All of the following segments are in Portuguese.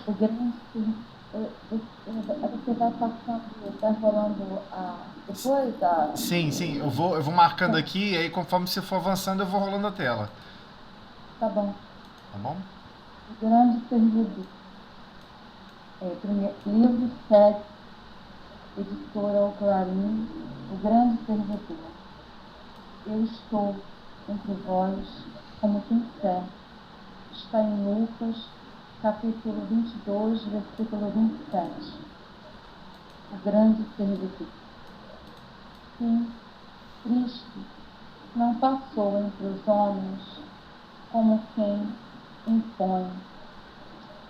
O grande, você vai passando, vai rolando depois Sim, sim, eu vou marcando aqui e aí conforme você for avançando eu vou rolando a tela. tá bom. Tá bom? O grande servidor. Primeiro, livro 7, editora Clarim, O Grande Servidor. Eu estou entre vós como quem quer. Está em Lucas, capítulo 22, versículo 27. O grande servidor. Sim, Cristo não passou entre os homens como quem impõe,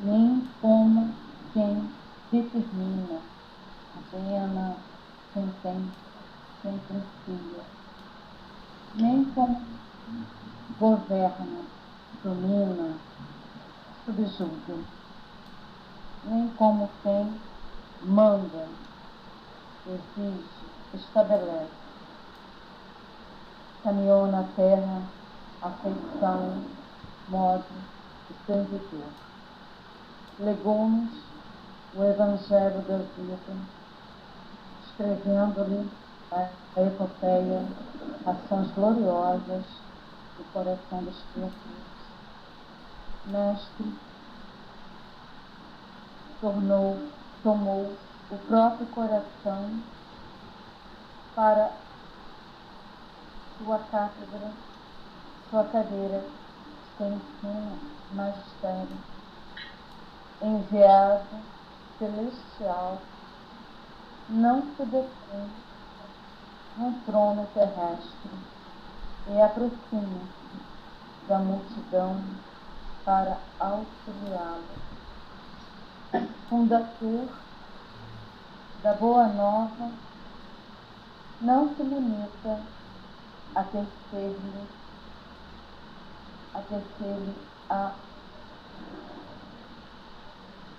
nem como quem determina a pena, sentencia, nem como governa, domina, subjuga, nem como quem manda, exige, estabelece. Caminhou na terra a feição, modo de servidor. Legou-nos o Evangelho da vida, escrevendo-lhe a epopeia, ações gloriosas do coração das criaturas. Mestre tomou o próprio coração para sua cátedra, sua cadeira de ensino, magistério, enviado celestial, não se detém num trono terrestre e aproxima-se da multidão para auxiliá-lo. Fundador da Boa Nova, não se limita a tecer-lhe a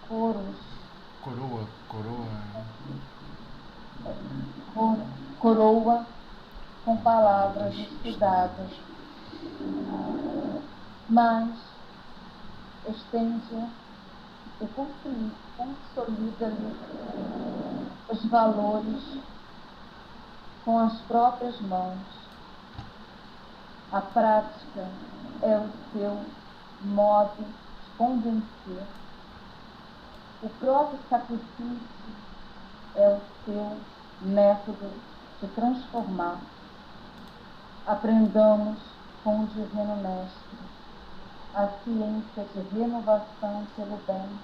coros, Coroa, coroa. coroa com palavras estudadas, mas estende e consolida-lhe os valores com as próprias mãos. A prática é o seu modo de convencer. O próprio sacrifício é o seu método de transformar. Aprendamos com o Divino Mestre a ciência de renovação pelo bem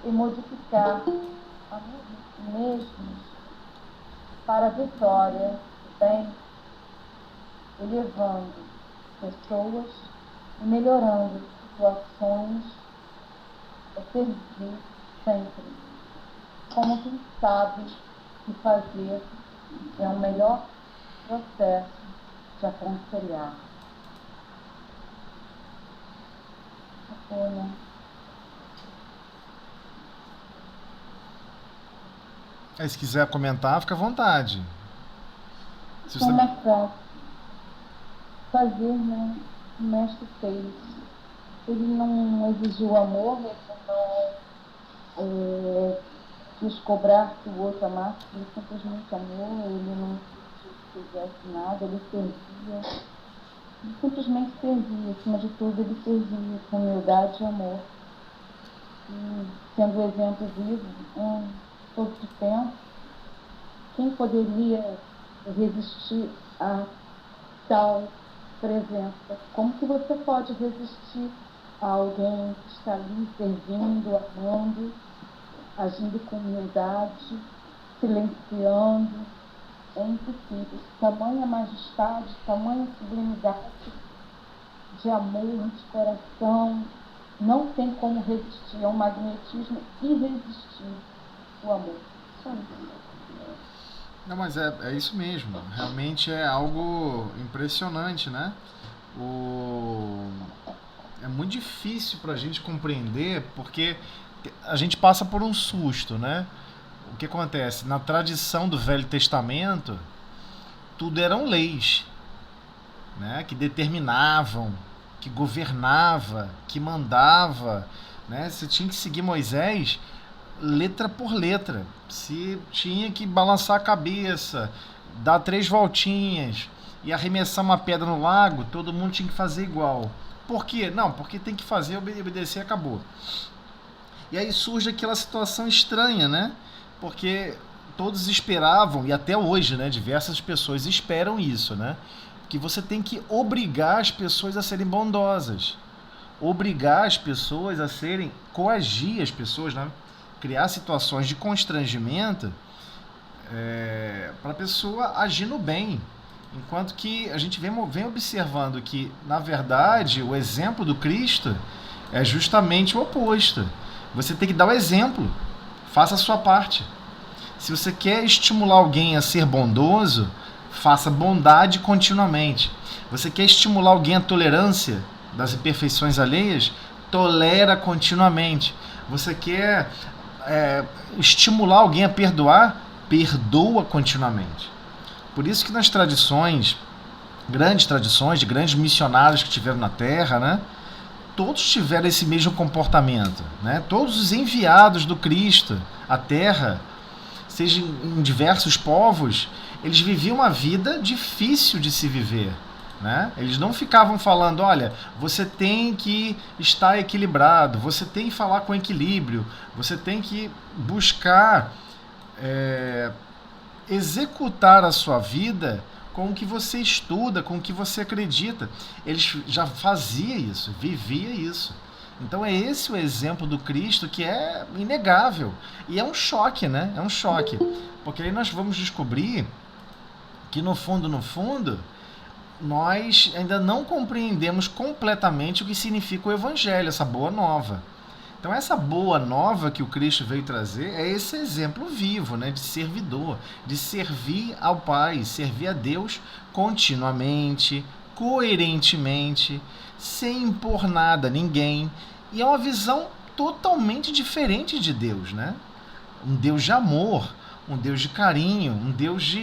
e modificar a nós mesmos para a vitória do bem, elevando pessoas e melhorando situações, é servir sempre, como quem sabe que fazer é o melhor processo de aconselhar. Né? Aí se quiser comentar, fica à vontade. Se você... Como é fácil fazer, né? O mestre fez. Ele não exigiu amor, ele não quis cobrar que o outro amasse, ele simplesmente amou, ele não exigiu que fizesse nada, ele servia. Ele simplesmente servia, acima de tudo ele servia com humildade e amor. E sendo o exemplo vivo em todo o tempo, quem poderia resistir a tal presença? Como que você pode resistir a alguém que está ali servindo, amando, agindo com humildade, silenciando? É impossível. Tamanha majestade, tamanha sublimidade de amor, de coração, não tem como resistir. É um magnetismo irresistível, o amor. Só isso. Não, mas é isso mesmo. Realmente é algo impressionante, né? O... É muito difícil para a gente compreender porque a gente passa por um susto, né? O que acontece? Na tradição do Velho Testamento, tudo eram leis, né? Que determinavam, que governava, que mandava, né? Você tinha que seguir Moisés letra por letra. Se tinha que balançar a cabeça, dar 3 voltinhas e arremessar uma pedra no lago, todo mundo tinha que fazer igual. Por quê? Não, porque tem que fazer, obedecer e acabou. E aí surge aquela situação estranha, né? Porque todos esperavam, e até hoje, né, diversas pessoas esperam isso, né? Que você tem que obrigar as pessoas a serem bondosas. Obrigar as pessoas a serem, coagir as pessoas, né? Criar situações de constrangimento para a pessoa agir no bem. Enquanto que a gente vem observando que, na verdade, o exemplo do Cristo é justamente o oposto. Você tem que dar o exemplo. Faça a sua parte. Se você quer estimular alguém a ser bondoso, faça bondade continuamente. Você quer estimular alguém à tolerância das imperfeições alheias, tolera continuamente. Você quer estimular alguém a perdoar, perdoa continuamente. Por isso que nas tradições, grandes tradições de grandes missionários que tiveram na Terra, né, todos tiveram esse mesmo comportamento, né? Todos os enviados do Cristo à Terra, seja em diversos povos, eles viviam uma vida difícil de se viver, né? Eles não ficavam falando, olha, você tem que estar equilibrado, você tem que falar com equilíbrio, você tem que buscar executar a sua vida com o que você estuda, com o que você acredita. Eles já faziam isso, vivia isso. Então é esse o exemplo do Cristo que é inegável. E é um choque, né? É um choque. Porque aí nós vamos descobrir que no fundo, nós ainda não compreendemos completamente o que significa o Evangelho, essa boa nova. Então essa boa nova que o Cristo veio trazer é esse exemplo vivo, né, de servidor, de servir ao Pai, servir a Deus continuamente, coerentemente, sem impor nada a ninguém. E é uma visão totalmente diferente de Deus, né? Um Deus de amor, um Deus de carinho, um Deus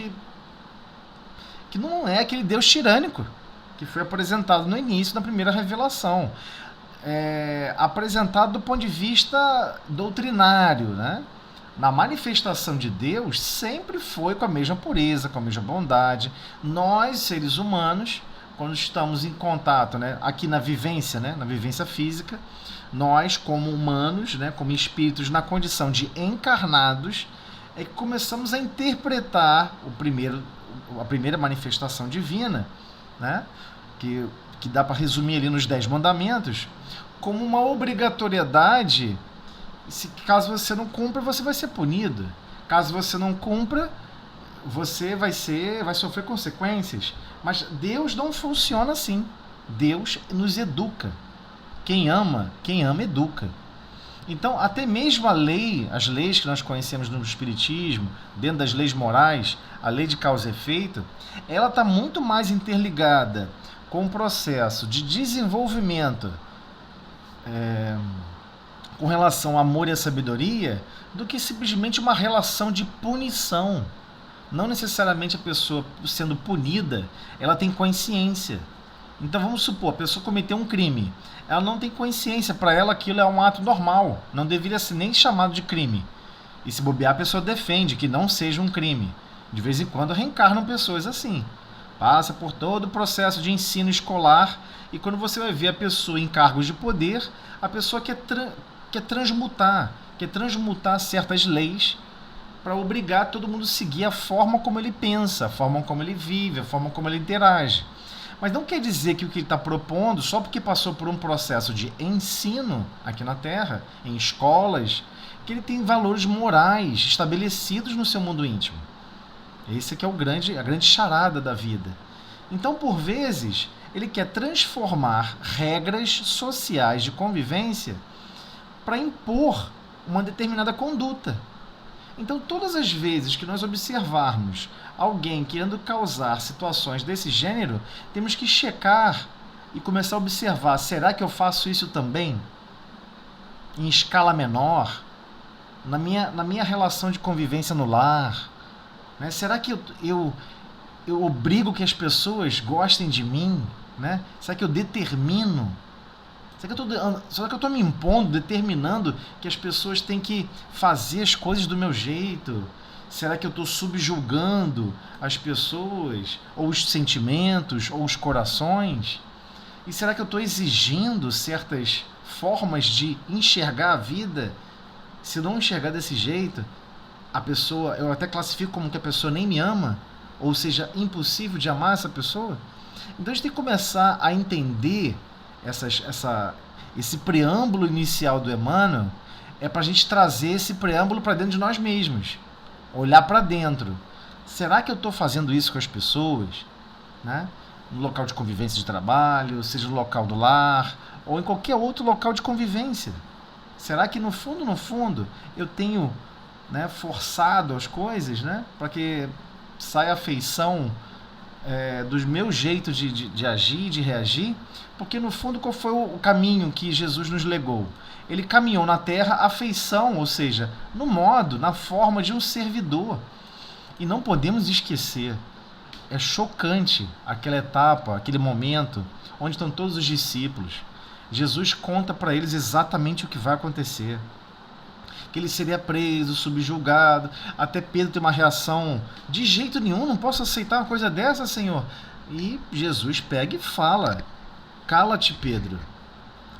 que não é aquele Deus tirânico que foi apresentado no início da primeira revelação. Apresentado do ponto de vista doutrinário, né? Na manifestação de Deus sempre foi com a mesma pureza, com a mesma bondade. Nós, seres humanos, quando estamos em contato, né, aqui na vivência, né, na vivência física, nós como humanos, né, como espíritos na condição de encarnados, é que começamos a interpretar a primeira manifestação divina, né, que dá para resumir ali nos 10 mandamentos, como uma obrigatoriedade. Caso você não cumpra, você vai ser punido. Caso você não cumpra, você vai sofrer consequências. Mas Deus não funciona assim. Deus nos educa. Quem ama educa. Então, até mesmo as leis que nós conhecemos no Espiritismo, dentro das leis morais, a lei de causa e efeito, ela está muito mais interligada com o processo de desenvolvimento com relação ao amor e à sabedoria, do que simplesmente uma relação de punição. Não necessariamente a pessoa sendo punida, ela tem consciência. Então vamos supor, a pessoa cometeu um crime, ela não tem consciência, para ela aquilo é um ato normal, não deveria ser nem chamado de crime. E se bobear, a pessoa defende que não seja um crime. De vez em quando reencarnam pessoas assim. Passa por todo o processo de ensino escolar, e quando você vai ver a pessoa em cargos de poder, a pessoa quer transmutar certas leis para obrigar todo mundo a seguir a forma como ele pensa, a forma como ele vive, a forma como ele interage. Mas não quer dizer que o que ele está propondo, só porque passou por um processo de ensino aqui na Terra, em escolas, que ele tem valores morais estabelecidos no seu mundo íntimo. Esse que é a grande charada da vida. Então, por vezes, ele quer transformar regras sociais de convivência para impor uma determinada conduta. Então, todas as vezes que nós observarmos alguém querendo causar situações desse gênero, temos que checar e começar a observar, será que eu faço isso também? Em escala menor? Na minha relação de convivência no lar? Né? Será que eu obrigo que as pessoas gostem de mim? Né? Será que eu determino Será que eu estou me impondo, determinando que as pessoas têm que fazer as coisas do meu jeito? Será que eu estou subjugando as pessoas, ou os sentimentos, ou os corações? E será que eu estou exigindo certas formas de enxergar a vida? Se eu não enxergar desse jeito, a pessoa, eu até classifico como que a pessoa nem me ama, ou seja, impossível de amar essa pessoa. Então a gente tem que começar a entender esse preâmbulo inicial do Emmanuel, é para a gente trazer esse preâmbulo para dentro de nós mesmos, olhar para dentro. Será que eu estou fazendo isso com as pessoas? Né? No local de convivência de trabalho, seja no local do lar, ou em qualquer outro local de convivência. Será que no fundo, eu tenho, né, forçado as coisas, né, para que saia a feição dos meus jeitos de agir, de reagir? Porque no fundo, qual foi o caminho que Jesus nos legou? Ele caminhou na terra a feição, ou seja, no modo, na forma de um servidor. E não podemos esquecer, é chocante aquela etapa, aquele momento onde estão todos os discípulos. Jesus conta para eles exatamente o que vai acontecer. Que ele seria preso, subjugado. Até Pedro tem uma reação: de jeito nenhum, não posso aceitar uma coisa dessa, Senhor. E Jesus pega e fala: cala-te, Pedro,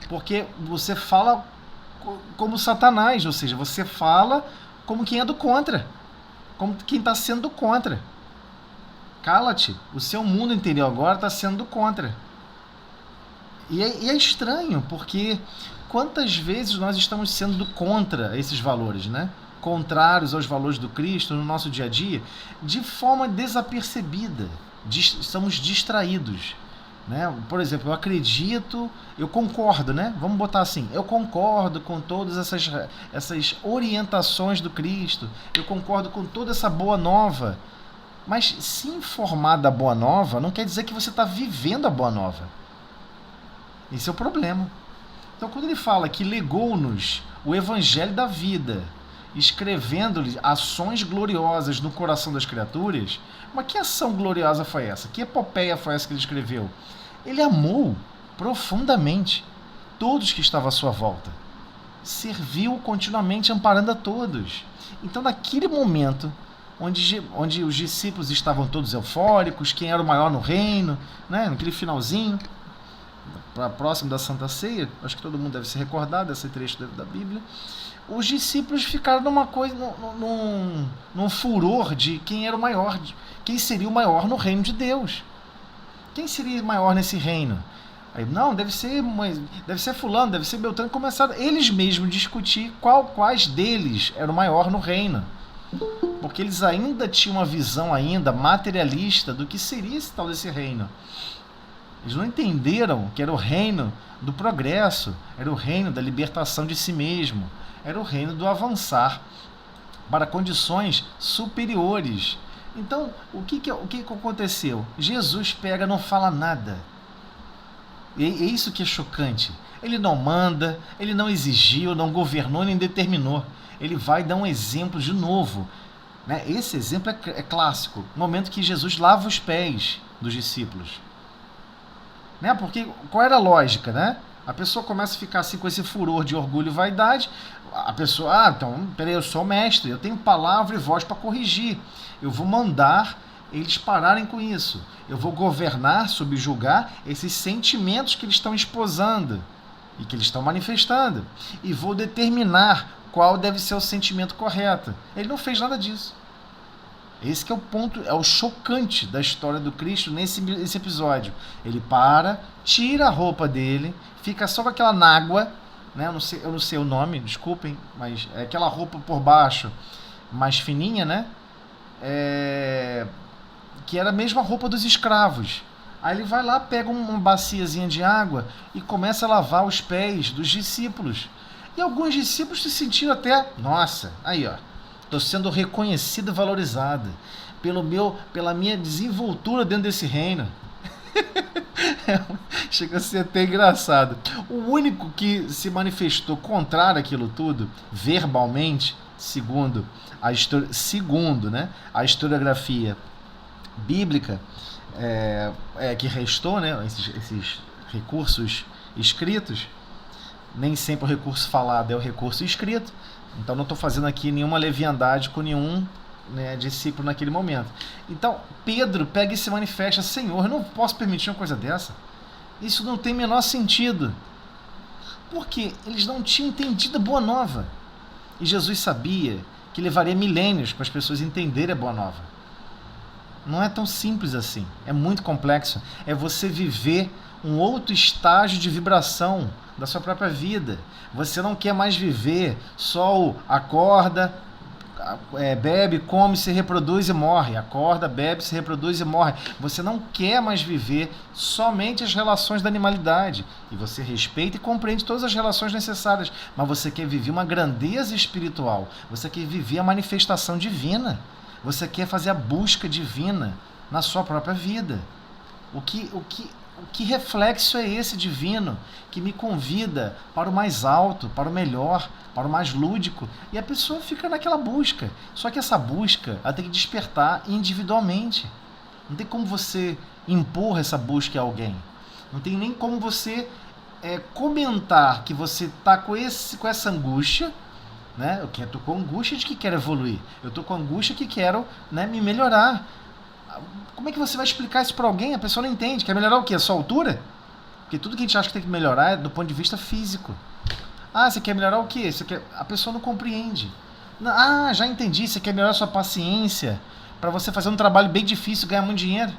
porque você fala como Satanás, ou seja, você fala como quem é do contra, como quem está sendo do contra. Cala-te, o seu mundo interior agora está sendo do contra. E é estranho, porque quantas vezes nós estamos sendo contra esses valores, né? Contrários aos valores do Cristo no nosso dia a dia, de forma desapercebida. Estamos distraídos. Né? Por exemplo, eu concordo, né? Vamos botar assim, eu concordo com todas essas orientações do Cristo, eu concordo com toda essa boa nova, mas se informar da boa nova não quer dizer que você está vivendo a boa nova. Esse é o problema. Então, quando ele fala que legou-nos o evangelho da vida, escrevendo-lhe ações gloriosas no coração das criaturas, mas que ação gloriosa foi essa? Que epopeia foi essa que ele escreveu? Ele amou profundamente todos que estavam à sua volta. Serviu continuamente amparando a todos. Então, naquele momento, onde os discípulos estavam todos eufóricos, quem era o maior no reino, né? Naquele finalzinho, próximo da Santa Ceia, acho que todo mundo deve se recordar desse trecho da Bíblia, os discípulos ficaram num furor de quem era o maior, quem seria o maior no reino de Deus. Quem seria maior nesse reino? Aí, não, deve ser fulano, deve ser Beltrano. Começaram eles mesmos a discutir quais deles era o maior no reino. Porque eles ainda tinham uma visão ainda materialista do que seria esse tal desse reino. Eles não entenderam que era o reino do progresso, era o reino da libertação de si mesmo, era o reino do avançar para condições superiores. Então, o que aconteceu? Jesus pega, não fala nada. E é isso que é chocante. Ele não manda, ele não exigiu, não governou, nem determinou. Ele vai dar um exemplo de novo. Né? Esse exemplo é clássico. No momento que Jesus lava os pés dos discípulos. Né? Porque qual era a lógica, né? A pessoa começa a ficar assim com esse furor de orgulho e vaidade. A pessoa, então, peraí, eu sou mestre, eu tenho palavra e voz para corrigir. Eu vou mandar eles pararem com isso. Eu vou governar, subjugar esses sentimentos que eles estão esposando e que eles estão manifestando. E vou determinar qual deve ser o sentimento correto. Ele não fez nada disso. Esse que é o ponto, é o chocante da história do Cristo nesse episódio. Ele para, tira a roupa dele, fica só com aquela nágua, né? Eu não sei o nome, desculpem, mas é aquela roupa por baixo, mais fininha, né? Que era a mesma roupa dos escravos. Aí ele vai lá, pega uma baciazinha de água e começa a lavar os pés dos discípulos. E alguns discípulos se sentiram até, nossa, aí ó, estou sendo reconhecido e valorizado pela minha desenvoltura dentro desse reino. Chega a ser até engraçado. O único que se manifestou contrário àquilo tudo, verbalmente, segundo né, a historiografia bíblica que restou, né, esses recursos escritos, nem sempre o recurso falado é o recurso escrito. Então não estou fazendo aqui nenhuma leviandade com nenhum, né, discípulo naquele momento. Então Pedro pega e se manifesta: Senhor, eu não posso permitir uma coisa dessa. Isso não tem o menor sentido. Porque eles não tinham entendido a boa nova. E Jesus sabia que levaria milênios para as pessoas entenderem a boa nova. Não é tão simples assim. É muito complexo. É você viver um outro estágio de vibração da sua própria vida. Você não quer mais viver só o acorda, bebe, come, se reproduz e morre. Acorda, bebe, se reproduz e morre. Você não quer mais viver somente as relações da animalidade. E você respeita e compreende todas as relações necessárias. Mas você quer viver uma grandeza espiritual. Você quer viver a manifestação divina. Você quer fazer a busca divina na sua própria vida. O que reflexo é esse divino que me convida para o mais alto, para o melhor, para o mais lúdico? E a pessoa fica naquela busca. Só que essa busca, ela tem que despertar individualmente. Não tem como você impor essa busca a alguém. Não tem nem como você comentar que você está com essa angústia, né? Eu estou com angústia de que quero evoluir. Eu estou com angústia que quero, né, me melhorar. Como é que você vai explicar isso para alguém? A pessoa não entende. Quer melhorar o quê? A sua altura? Porque tudo que a gente acha que tem que melhorar é do ponto de vista físico. Ah, você quer melhorar o quê? A pessoa não compreende. Ah, já entendi. Você quer melhorar a sua paciência para você fazer um trabalho bem difícil e ganhar muito dinheiro?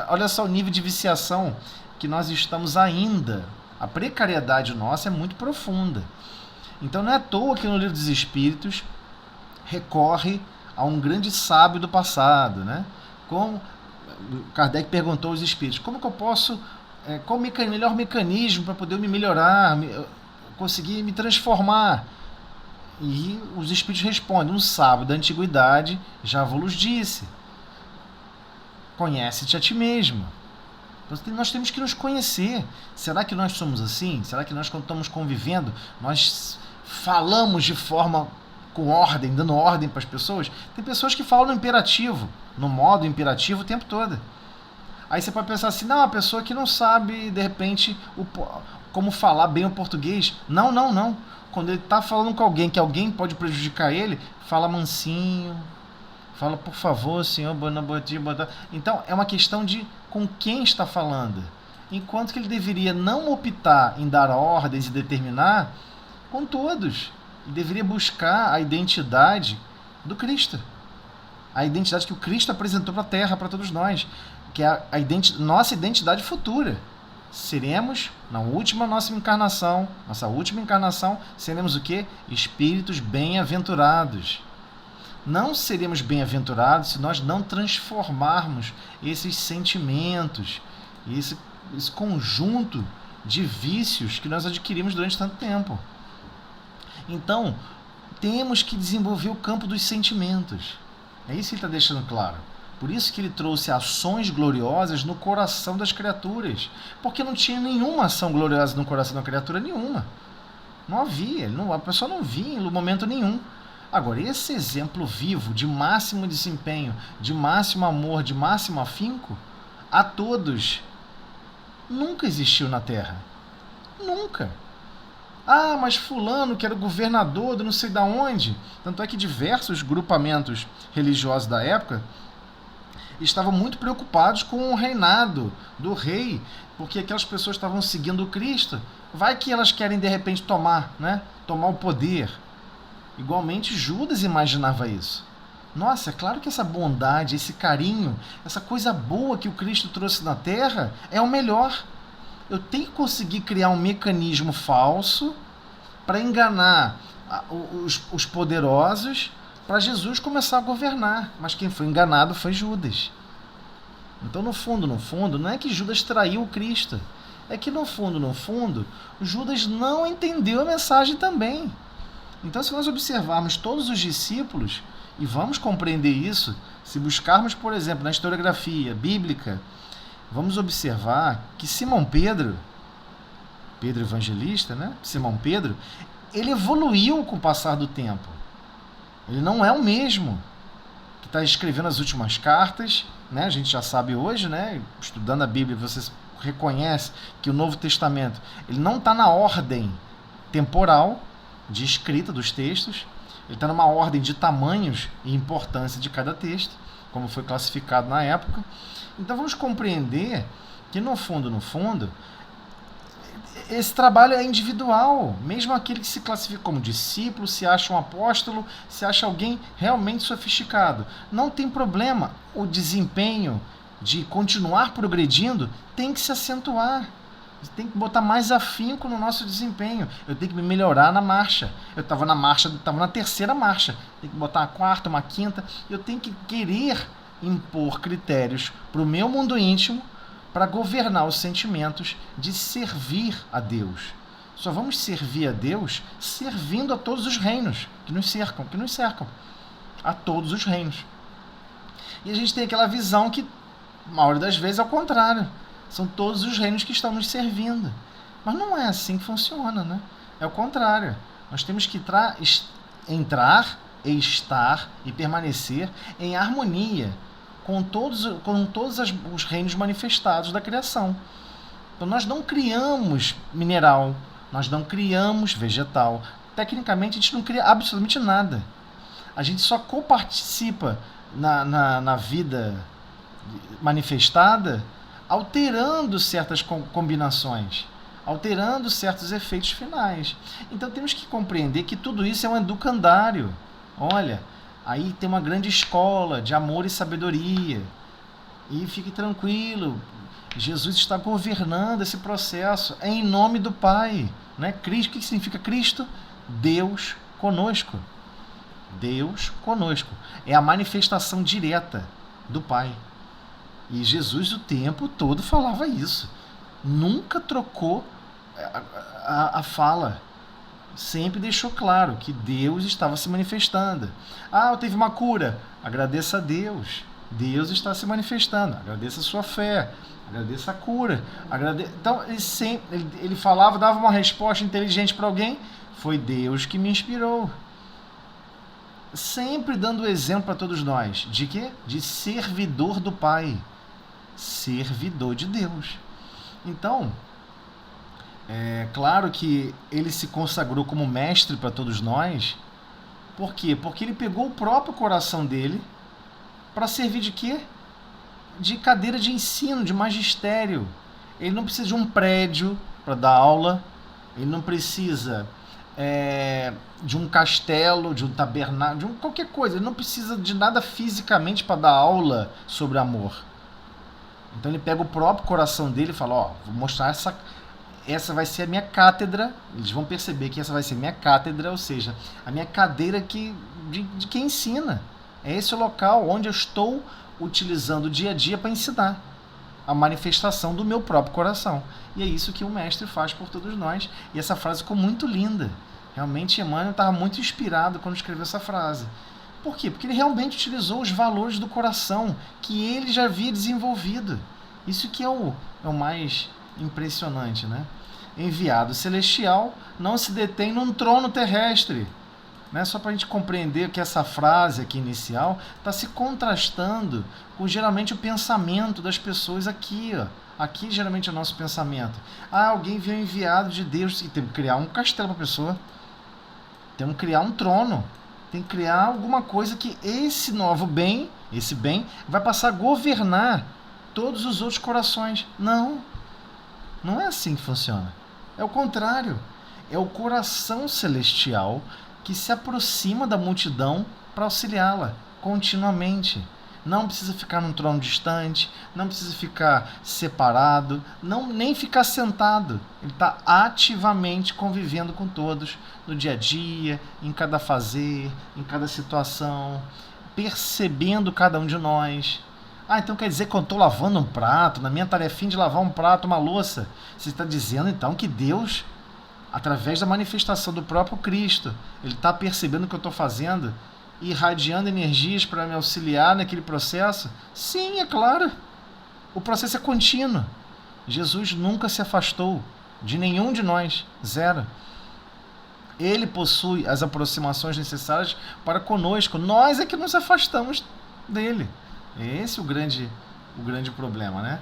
Olha só o nível de viciação que nós estamos ainda. A precariedade nossa é muito profunda. Então não é à toa que no Livro dos Espíritos recorre a um grande sábio do passado, né? Como Kardec perguntou aos espíritos: como que eu posso, qual o melhor mecanismo para poder me melhorar, conseguir me transformar? E os espíritos respondem: um sábio da antiguidade já vos disse, conhece-te a ti mesmo. Nós temos que nos conhecer. Será que nós somos assim? Será que nós, quando estamos convivendo, nós falamos de forma com ordem, dando ordem para as pessoas? Tem pessoas que falam no imperativo, no modo imperativo o tempo todo. Aí você pode pensar assim: não, a pessoa que não sabe, de repente, como falar bem o português. Não. Quando ele está falando com alguém, que alguém pode prejudicar ele, fala mansinho, fala por favor, senhor, então é uma questão de com quem está falando. Enquanto que ele deveria não optar em dar ordens e determinar com todos. Ele deveria buscar a identidade do Cristo. A identidade que o Cristo apresentou para a Terra, para todos nós. Que é nossa identidade futura. Seremos, na última nossa encarnação, seremos o quê? Espíritos bem-aventurados. Não seremos bem-aventurados se nós não transformarmos esses sentimentos, esse conjunto de vícios que nós adquirimos durante tanto tempo. Então, temos que desenvolver o campo dos sentimentos. É isso que ele está deixando claro. Por isso que ele trouxe ações gloriosas no coração das criaturas. Porque não tinha nenhuma ação gloriosa no coração da criatura nenhuma. Não havia. A pessoa não via em momento nenhum. Agora, esse exemplo vivo de máximo desempenho, de máximo amor, de máximo afinco, a todos, nunca existiu na Terra. Nunca. Ah, mas fulano, que era o governador de não sei de onde. Tanto é que diversos grupamentos religiosos da época estavam muito preocupados com o reinado do rei, porque aquelas pessoas estavam seguindo o Cristo. Vai que elas querem, de repente, tomar o poder. Igualmente, Judas imaginava isso. Nossa, é claro que essa bondade, esse carinho, essa coisa boa que o Cristo trouxe na Terra é o melhor. Eu tenho que conseguir criar um mecanismo falso para enganar os poderosos, para Jesus começar a governar. Mas quem foi enganado foi Judas. Então, no fundo, não é que Judas traiu o Cristo. É que, no fundo, Judas não entendeu a mensagem também. Então, se nós observarmos todos os discípulos, e vamos compreender isso, se buscarmos, por exemplo, na historiografia bíblica, vamos observar que Simão Pedro Evangelista, né? Simão Pedro, ele evoluiu com o passar do tempo. Ele não é o mesmo que está escrevendo as últimas cartas, né? A gente já sabe hoje, né? Estudando a Bíblia, você reconhece que o Novo Testamento ele não está na ordem temporal de escrita dos textos, ele está numa ordem de tamanhos e importância de cada texto, como foi classificado na época. Então vamos compreender que no fundo, esse trabalho é individual. Mesmo aquele que se classifica como discípulo, se acha um apóstolo, se acha alguém realmente sofisticado, não tem problema. O desempenho de continuar progredindo tem que se acentuar. Tem que botar mais afinco no nosso desempenho. Eu tenho que me melhorar na marcha. Eu estava na terceira marcha. Tem que botar uma quarta, uma quinta. Eu tenho que querer impor critérios para o meu mundo íntimo para governar os sentimentos de servir a Deus. Só vamos servir a Deus servindo a todos os reinos que nos cercam. A todos os reinos. E a gente tem aquela visão que, a maioria das vezes, é o contrário. São todos os reinos que estão nos servindo. Mas não é assim que funciona, né? É o contrário. Nós temos que entrar, estar e permanecer em harmonia com todos os reinos manifestados da criação. Então nós não criamos mineral, nós não criamos vegetal. Tecnicamente a gente não cria absolutamente nada. A gente só coparticipa na vida manifestada alterando certas combinações, alterando certos efeitos finais. Então temos que compreender que tudo isso é um educandário. Olha, aí tem uma grande escola de amor e sabedoria. E fique tranquilo, Jesus está governando esse processo. É em nome do Pai. Né? Cristo, o que significa Cristo? Deus conosco. Deus conosco. É a manifestação direta do Pai. E Jesus o tempo todo falava isso. Nunca trocou a fala. Sempre deixou claro que Deus estava se manifestando. Teve uma cura. Agradeça a Deus. Deus está se manifestando. Agradeça a sua fé. Agradeça a cura. Então, ele falava, dava uma resposta inteligente para alguém. Foi Deus que me inspirou. Sempre dando exemplo para todos nós. De quê? De servidor do Pai. Servidor de Deus. Então, é claro que ele se consagrou como mestre para todos nós. Por quê? Porque ele pegou o próprio coração dele para servir de quê? De cadeira de ensino, de magistério. Ele não precisa de um prédio para dar aula. Ele não precisa de um castelo, de um tabernáculo, de qualquer coisa. Ele não precisa de nada fisicamente para dar aula sobre amor. Então ele pega o próprio coração dele e fala, vou mostrar essa vai ser a minha cátedra. Eles vão perceber que essa vai ser a minha cátedra, ou seja, a minha cadeira de quem ensina. É esse o local onde eu estou utilizando o dia a dia para ensinar a manifestação do meu próprio coração. E é isso que o mestre faz por todos nós. E essa frase ficou muito linda. Realmente Emmanuel estava muito inspirado quando escreveu essa frase. Por quê? Porque ele realmente utilizou os valores do coração que ele já havia desenvolvido. Isso que é o mais impressionante, né? Enviado celestial não se detém num trono terrestre. Né? Só para a gente compreender que essa frase aqui inicial está se contrastando com geralmente o pensamento das pessoas aqui. Aqui geralmente é o nosso pensamento. Alguém veio enviado de Deus e tem que criar um castelo para a pessoa. Temos que criar um trono. Tem que criar alguma coisa que esse novo bem, esse bem, vai passar a governar todos os outros corações. Não é assim que funciona. É o contrário. É o coração celestial que se aproxima da multidão para auxiliá-la continuamente. Não precisa ficar num trono distante, não precisa ficar separado, nem ficar sentado. Ele está ativamente convivendo com todos no dia a dia, em cada fazer, em cada situação, percebendo cada um de nós. Então quer dizer que eu estou lavando um prato, na minha tarefinha de lavar um prato, uma louça. Você está dizendo então que Deus, através da manifestação do próprio Cristo, ele está percebendo o que eu estou fazendo e irradiando energias para me auxiliar naquele processo? Sim, é claro. O processo é contínuo. Jesus nunca se afastou de nenhum de nós. Zero. Ele possui as aproximações necessárias para conosco. Nós é que nos afastamos dele. Esse é o grande problema, né?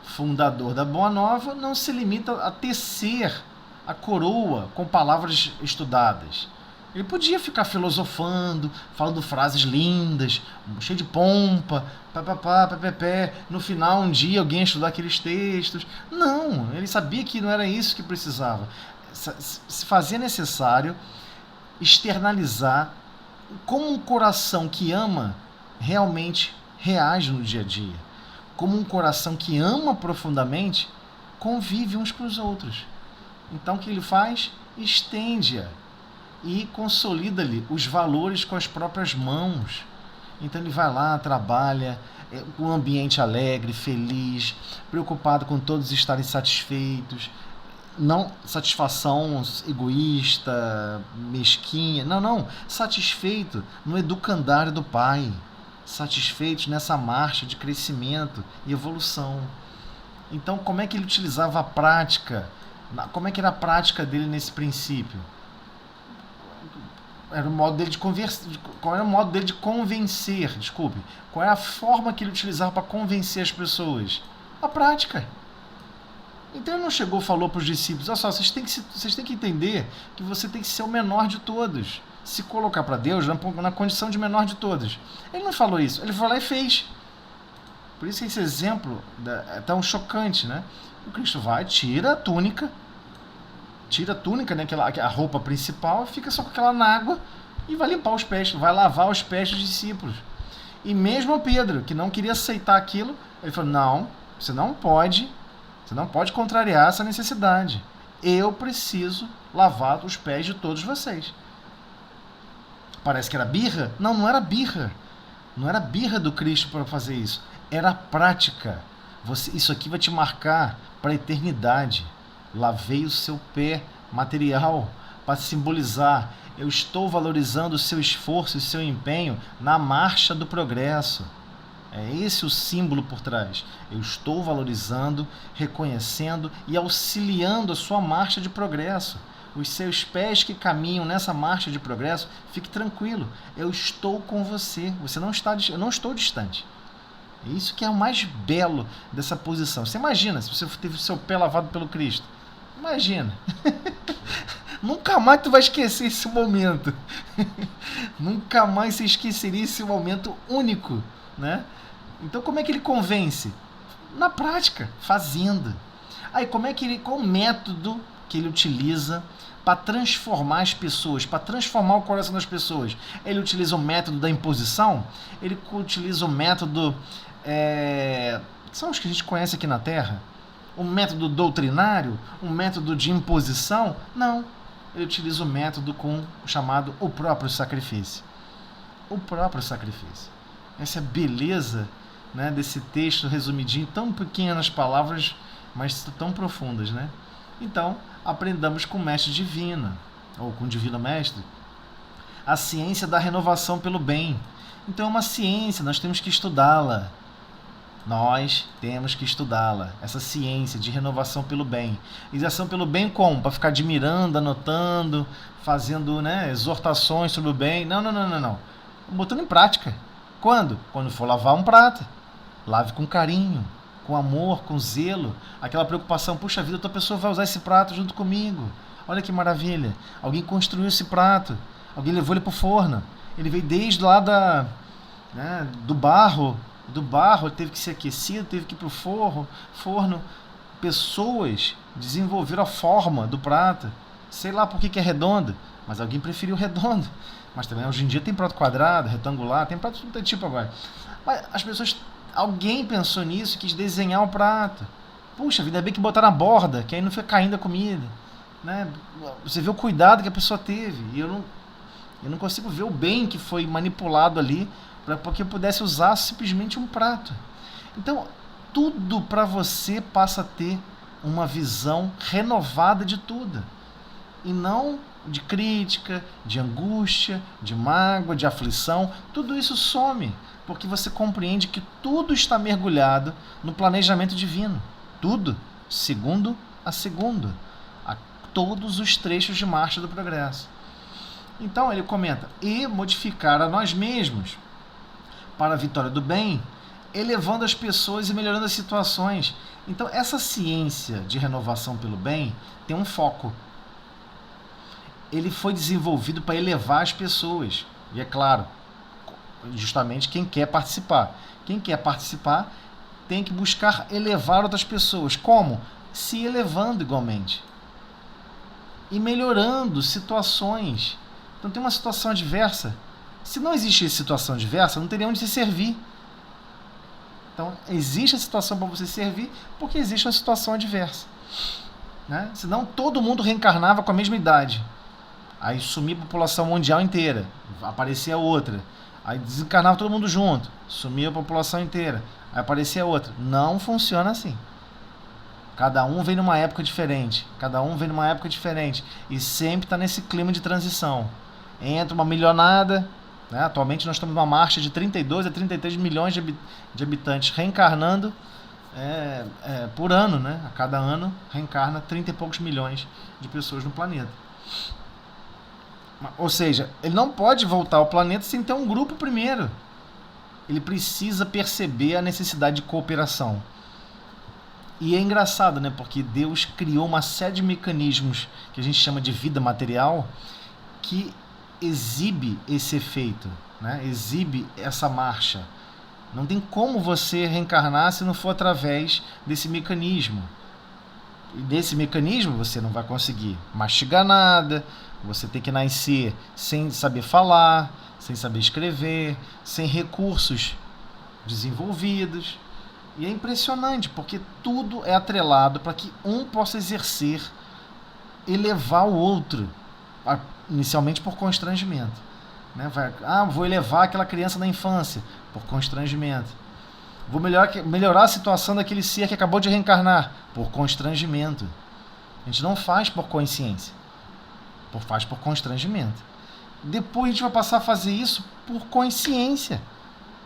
fundador da Boa Nova, não se limita a tecer a coroa com palavras estudadas. Ele podia ficar filosofando, falando frases lindas, cheio de pompa, papapá, papapé. No final, um dia, alguém ia estudar aqueles textos. Não, ele sabia que não era isso que precisava. Se fazia necessário externalizar como um coração que ama realmente reage no dia a dia. Como um coração que ama profundamente convive uns com os outros. Então o que ele faz? Estende-a e consolida-lhe os valores com as próprias mãos. Então ele vai lá, trabalha com um ambiente alegre, feliz, preocupado com todos estarem satisfeitos, não satisfação egoísta, mesquinha, não, satisfeito no educandário do Pai, satisfeitos nessa marcha de crescimento e evolução. Então como é que ele utilizava a prática? Como é que era a prática dele nesse princípio? Era o modo dele de conversar. Qual era o modo dele de convencer? Desculpe. Qual é a forma que ele utilizava para convencer as pessoas? A prática. Então ele não chegou e falou para os discípulos: olha só, vocês têm que entender que você tem que ser o menor de todos. Se colocar para Deus na condição de menor de todos. Ele não falou isso. Ele foi lá e fez. Por isso que esse exemplo é tão chocante, né? O Cristo vai, tira a túnica, né, a roupa principal, fica só com aquela na água e vai limpar os pés, vai lavar os pés dos discípulos. E mesmo Pedro, que não queria aceitar aquilo, ele falou: não, você não pode contrariar essa necessidade. Eu preciso lavar os pés de todos vocês. Parece que era birra? Não, não era birra. Não era birra do Cristo para fazer isso. Era prática. Isso aqui vai te marcar para a eternidade. Lavei o seu pé material para simbolizar: eu estou valorizando o seu esforço e o seu empenho na marcha do progresso. É esse o símbolo por trás. Eu estou valorizando, reconhecendo e auxiliando a sua marcha de progresso. Os seus pés que caminham nessa marcha de progresso, fique tranquilo. Eu estou com você. Eu não estou distante. É isso que é o mais belo dessa posição. Você imagina se você teve o seu pé lavado pelo Cristo. Imagina. Nunca mais tu vai esquecer esse momento. Nunca mais você esqueceria esse momento único, né? Então como é que ele convence? Na prática, fazendo. Aí qual o método que ele utiliza para transformar as pessoas, para transformar o coração das pessoas? Ele utiliza o método da imposição? Ele utiliza o método são os que a gente conhece aqui na Terra? Um método doutrinário? Um método de imposição? Não. Ele utiliza o método chamado o próprio sacrifício. O próprio sacrifício. Essa é a beleza, né, desse texto resumidinho, tão pequenas palavras, mas tão profundas, né? Então, aprendamos com o Mestre Divino, ou com o Divino Mestre, a ciência da renovação pelo bem. Então é uma ciência, nós temos que estudá-la. Nós temos que estudá-la, essa ciência de renovação pelo bem. Exação pelo bem como? Para ficar admirando, anotando, fazendo, né, exortações sobre o bem. Não. Botando em prática. Quando? Quando for lavar um prato. Lave com carinho, com amor, com zelo. Aquela preocupação: puxa vida, outra pessoa vai usar esse prato junto comigo. Olha que maravilha. Alguém construiu esse prato. Alguém levou ele para o forno. Ele veio desde lá do barro. Ele teve que ser aquecido, teve que ir para o forno. Pessoas desenvolveram a forma do prato. Sei lá por que é redondo, mas alguém preferiu redondo. Mas também hoje em dia tem prato quadrado, retangular, tem prato de todo tipo agora. Mas as pessoas, alguém pensou nisso e quis desenhar o prato. Puxa vida, é bem que botar na borda, que aí não fica caindo a comida, né? Você vê o cuidado que a pessoa teve. E eu não consigo ver o bem que foi manipulado ali para que eu pudesse usar simplesmente um prato. Então, tudo para você passa a ter uma visão renovada de tudo. E não de crítica, de angústia, de mágoa, de aflição. Tudo isso some, porque você compreende que tudo está mergulhado no planejamento divino. Tudo, segundo a segundo. A todos os trechos de marcha do progresso. Então ele comenta: e modificar a nós mesmos para a vitória do bem elevando as pessoas e melhorando as situações. Então, essa ciência de renovação pelo bem tem um foco. Ele foi desenvolvido para elevar as pessoas. E é claro, justamente quem quer participar. Quem quer participar tem que buscar elevar outras pessoas. Como? Se elevando igualmente. E melhorando situações. Então tem uma situação adversa. Se não existisse situação adversa, não teria onde se servir. Então existe a situação para você servir porque existe uma situação adversa. Né? Senão todo mundo reencarnava com a mesma idade. Aí sumia a população mundial inteira. Aparecia outra. Aí desencarnava todo mundo junto. Sumia a população inteira. Aí aparecia outra. Não funciona assim. Cada um vem numa época diferente. Cada um vem numa época diferente. E sempre está nesse clima de transição. Entra uma milionada. Né? Atualmente nós estamos numa marcha de 32 a 33 milhões de habitantes reencarnando por ano. Né? A cada ano reencarna 30 e poucos milhões de pessoas no planeta. Ou seja, ele não pode voltar ao planeta sem ter um grupo primeiro. Ele precisa perceber a necessidade de cooperação. E é engraçado, né? Porque Deus criou uma série de mecanismos que a gente chama de vida material que exibe esse efeito, né? Exibe essa marcha. Não tem como você reencarnar se não for através desse mecanismo. E desse mecanismo você não vai conseguir mastigar nada, você tem que nascer sem saber falar, sem saber escrever, sem recursos desenvolvidos. E é impressionante, porque tudo é atrelado para que um possa exercer, elevar o outro, inicialmente por constrangimento. Né? Vou elevar aquela criança na infância, por constrangimento. Vou melhorar a situação daquele ser que acabou de reencarnar, por constrangimento. A gente não faz por consciência, faz por constrangimento. Depois a gente vai passar a fazer isso por consciência.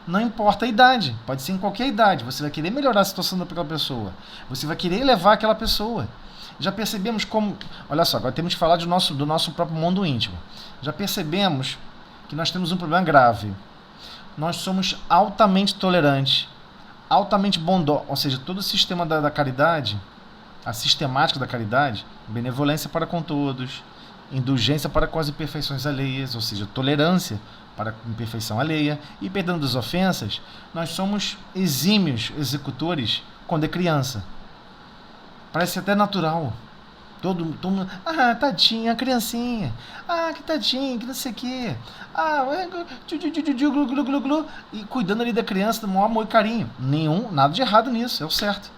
Não importa a idade, pode ser em qualquer idade. Você vai querer melhorar a situação daquela pessoa. Você vai querer elevar aquela pessoa. Já percebemos como... Olha só, agora temos que falar do nosso próprio mundo íntimo. Já percebemos que nós temos um problema grave. Nós somos altamente tolerantes, altamente bondosos. Ou seja, todo o sistema da caridade, a sistemática da caridade, benevolência para com todos, indulgência para com as imperfeições alheias, ou seja, tolerância para a imperfeição alheia e perdão das ofensas, nós somos exímios executores quando é criança. Parece até natural. Todo mundo, tadinha, a criancinha. Que tadinha, que não sei o quê. E cuidando ali da criança, do maior amor e carinho. Nada de errado nisso, é o certo.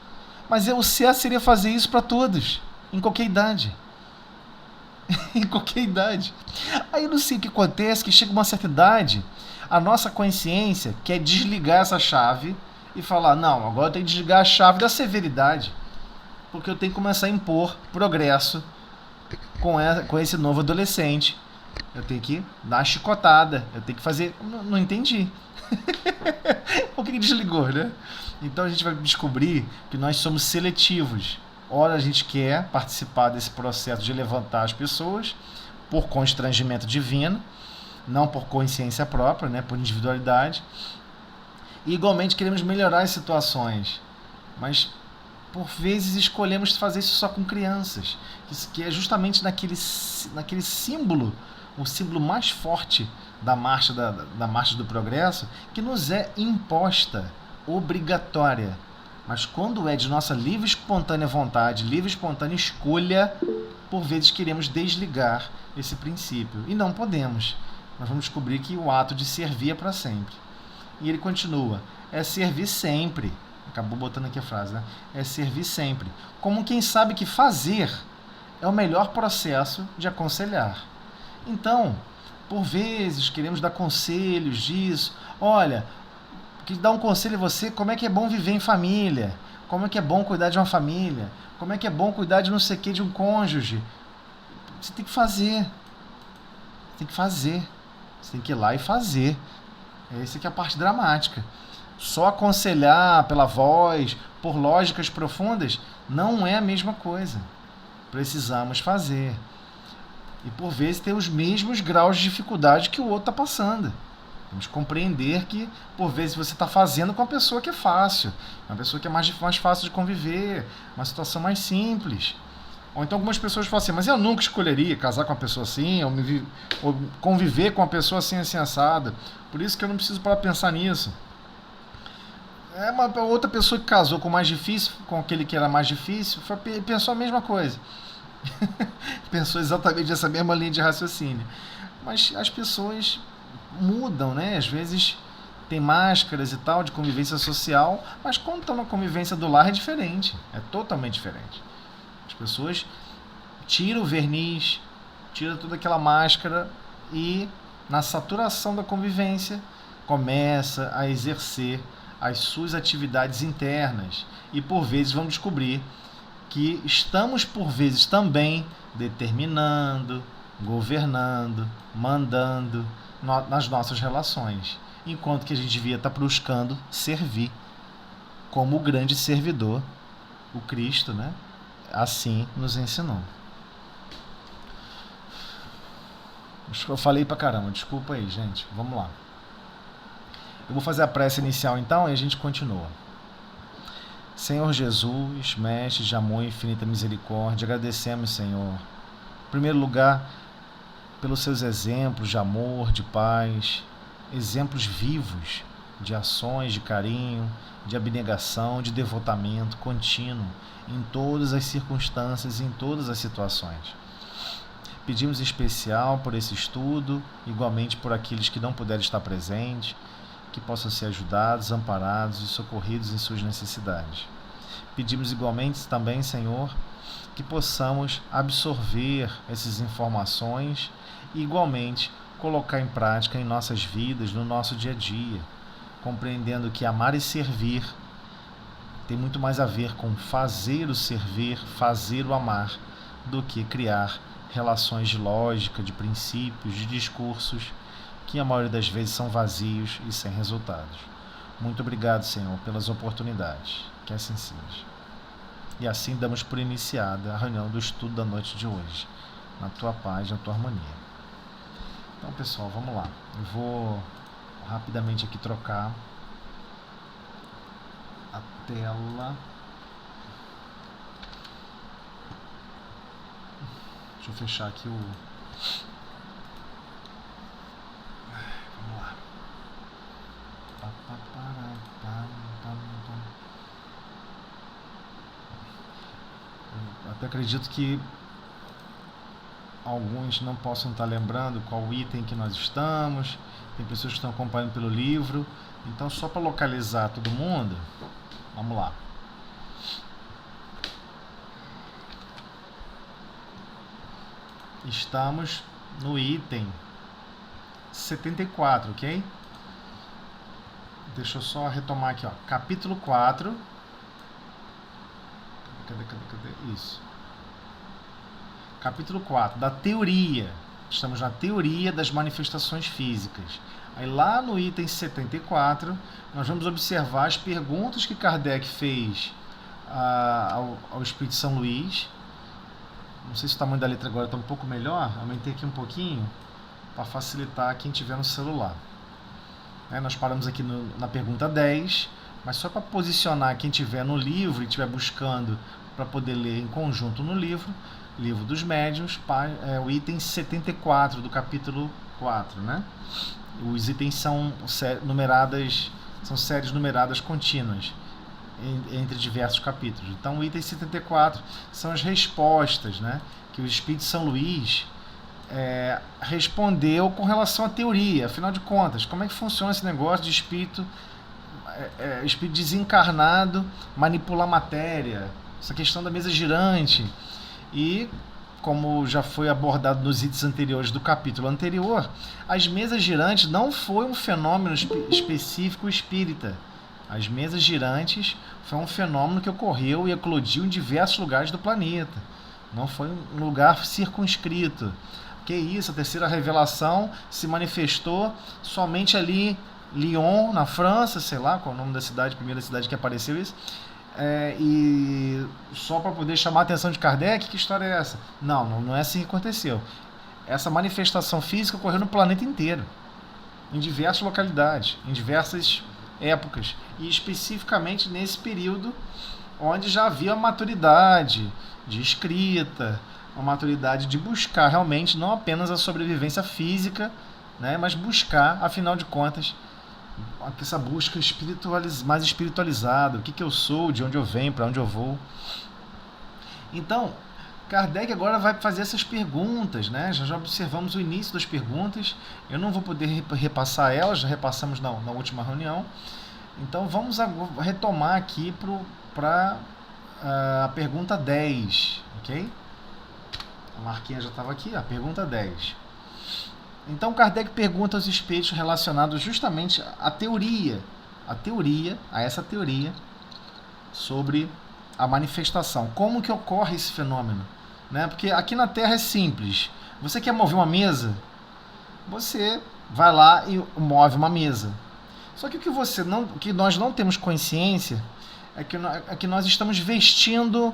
Mas o certo seria fazer isso para todos, em qualquer idade. Em qualquer idade. Aí eu não sei o que acontece, que chega uma certa idade, a nossa consciência quer desligar essa chave e falar, não, agora eu tenho que desligar a chave da severidade, porque eu tenho que começar a impor progresso com esse novo adolescente. Eu tenho que dar uma chicotada, eu tenho que fazer... Não entendi. Por que desligou, né? Então a gente vai descobrir que nós somos seletivos. Ora a gente quer participar desse processo de levantar as pessoas por constrangimento divino, não por consciência própria, né, por individualidade. E igualmente queremos melhorar as situações, mas por vezes escolhemos fazer isso só com crianças, que é justamente naquele símbolo, o símbolo mais forte da marcha do progresso, que nos é imposta, obrigatória. Mas quando é de nossa livre e espontânea vontade, livre e espontânea escolha, por vezes queremos desligar esse princípio. E não podemos. Nós vamos descobrir que o ato de servir é para sempre. E ele continua, é servir sempre. Acabou botando aqui a frase, né? É servir sempre. Como quem sabe que fazer é o melhor processo de aconselhar. Então, por vezes, queremos dar conselhos disso. Olha... que dá um conselho a você, como é que é bom viver em família, como é que é bom cuidar de uma família, como é que é bom cuidar de não sei o que, de um cônjuge. Você tem que fazer. Você tem que ir lá e fazer. Essa que é a parte dramática. Só aconselhar pela voz, por lógicas profundas, não é a mesma coisa. Precisamos fazer. E por vezes ter os mesmos graus de dificuldade que o outro está passando. Temos que compreender que, por vezes, você está fazendo com uma pessoa que é fácil, uma pessoa que é mais fácil de conviver, uma situação mais simples. Ou então algumas pessoas falam assim, mas eu nunca escolheria casar com uma pessoa assim, ou conviver com uma pessoa assim assada. Por isso que eu não preciso para pensar nisso. Uma outra pessoa que casou com o mais difícil, com aquele que era mais difícil, pensou a mesma coisa. Pensou exatamente essa mesma linha de raciocínio. Mas as pessoas mudam, né? Às vezes tem máscaras e tal de convivência social, mas quando estão na convivência do lar é diferente, é totalmente diferente. As pessoas tiram o verniz, tiram toda aquela máscara e na saturação da convivência começa a exercer as suas atividades internas e por vezes vão descobrir que estamos por vezes também determinando, governando, mandando nas nossas relações, enquanto que a gente devia estar buscando servir como o grande servidor, o Cristo, né? Assim nos ensinou. Eu falei pra caramba, desculpa aí, gente. Vamos lá. Eu vou fazer a prece inicial então e a gente continua. Senhor Jesus, Mestre de amor e infinita misericórdia, agradecemos, Senhor, em primeiro lugar, pelos seus exemplos de amor, de paz, exemplos vivos de ações de carinho, de abnegação, de devotamento contínuo em todas as circunstâncias e em todas as situações. Pedimos em especial por esse estudo, igualmente por aqueles que não puderem estar presentes, que possam ser ajudados, amparados e socorridos em suas necessidades. Pedimos igualmente também, Senhor, que possamos absorver essas informações e igualmente colocar em prática em nossas vidas, no nosso dia a dia, compreendendo que amar e servir tem muito mais a ver com fazer o servir, fazer o amar, do que criar relações de lógica, de princípios, de discursos que a maioria das vezes são vazios e sem resultados. Muito obrigado, Senhor, pelas oportunidades. Que assim seja. E assim damos por iniciada a reunião do estudo da noite de hoje, na tua paz, na tua harmonia. Então, pessoal, vamos lá. Eu vou rapidamente aqui trocar a tela. Deixa eu fechar aqui o... Vamos lá. Eu até acredito que alguns não possam estar lembrando qual item que nós estamos. Tem pessoas que estão acompanhando pelo livro. Então, só para localizar todo mundo, vamos lá. Estamos no item 74, ok? Deixa eu só retomar aqui, ó. Capítulo 4. Cadê? Isso. Capítulo 4, da teoria. Estamos na teoria das manifestações físicas. Aí lá no item 74, nós vamos observar as perguntas que Kardec fez ao Espírito São Luís. Não sei se o tamanho da letra agora está um pouco melhor. Aumentei aqui um pouquinho para facilitar quem tiver no celular. Nós paramos aqui na pergunta 10, mas só para posicionar quem tiver no livro e estiver buscando para poder ler em conjunto no livro dos Médiuns, o item 74 do capítulo 4, né? Os itens são séries numeradas contínuas entre diversos capítulos. Então, o item 74 são as respostas, né, que o Espírito São Luís respondeu com relação à teoria. Afinal de contas, como é que funciona esse negócio de espírito desencarnado manipular matéria, essa questão da mesa girante. E, como já foi abordado nos itens anteriores do capítulo anterior, as mesas girantes não foi um fenômeno específico espírita. As mesas girantes foi um fenômeno que ocorreu e eclodiu em diversos lugares do planeta. Não foi um lugar circunscrito. Que isso, a terceira revelação se manifestou somente ali, Lyon, na França, sei lá qual é o nome da cidade, a primeira cidade que apareceu isso. E só para poder chamar a atenção de Kardec, que história é essa? Não é assim que aconteceu. Essa manifestação física ocorreu no planeta inteiro. em diversas localidades, em diversas épocas, e especificamente nesse período onde já havia maturidade de escrita, uma maturidade de buscar realmente não apenas a sobrevivência física, né, mas buscar, afinal de contas, essa busca mais espiritualizada, o que eu sou, de onde eu venho, para onde eu vou. Então, Kardec agora vai fazer essas perguntas, né? Já observamos o início das perguntas, eu não vou poder repassar elas, já repassamos na última reunião. Então vamos retomar aqui para a pergunta 10, ok? A marquinha já estava aqui, a pergunta 10. Então Kardec pergunta aos espíritos relacionados justamente à teoria, a essa teoria sobre a manifestação. Como que ocorre esse fenômeno? Né? Porque aqui na Terra é simples. Você quer mover uma mesa? Você vai lá e move uma mesa. Só que o que nós não temos consciência é que nós estamos vestindo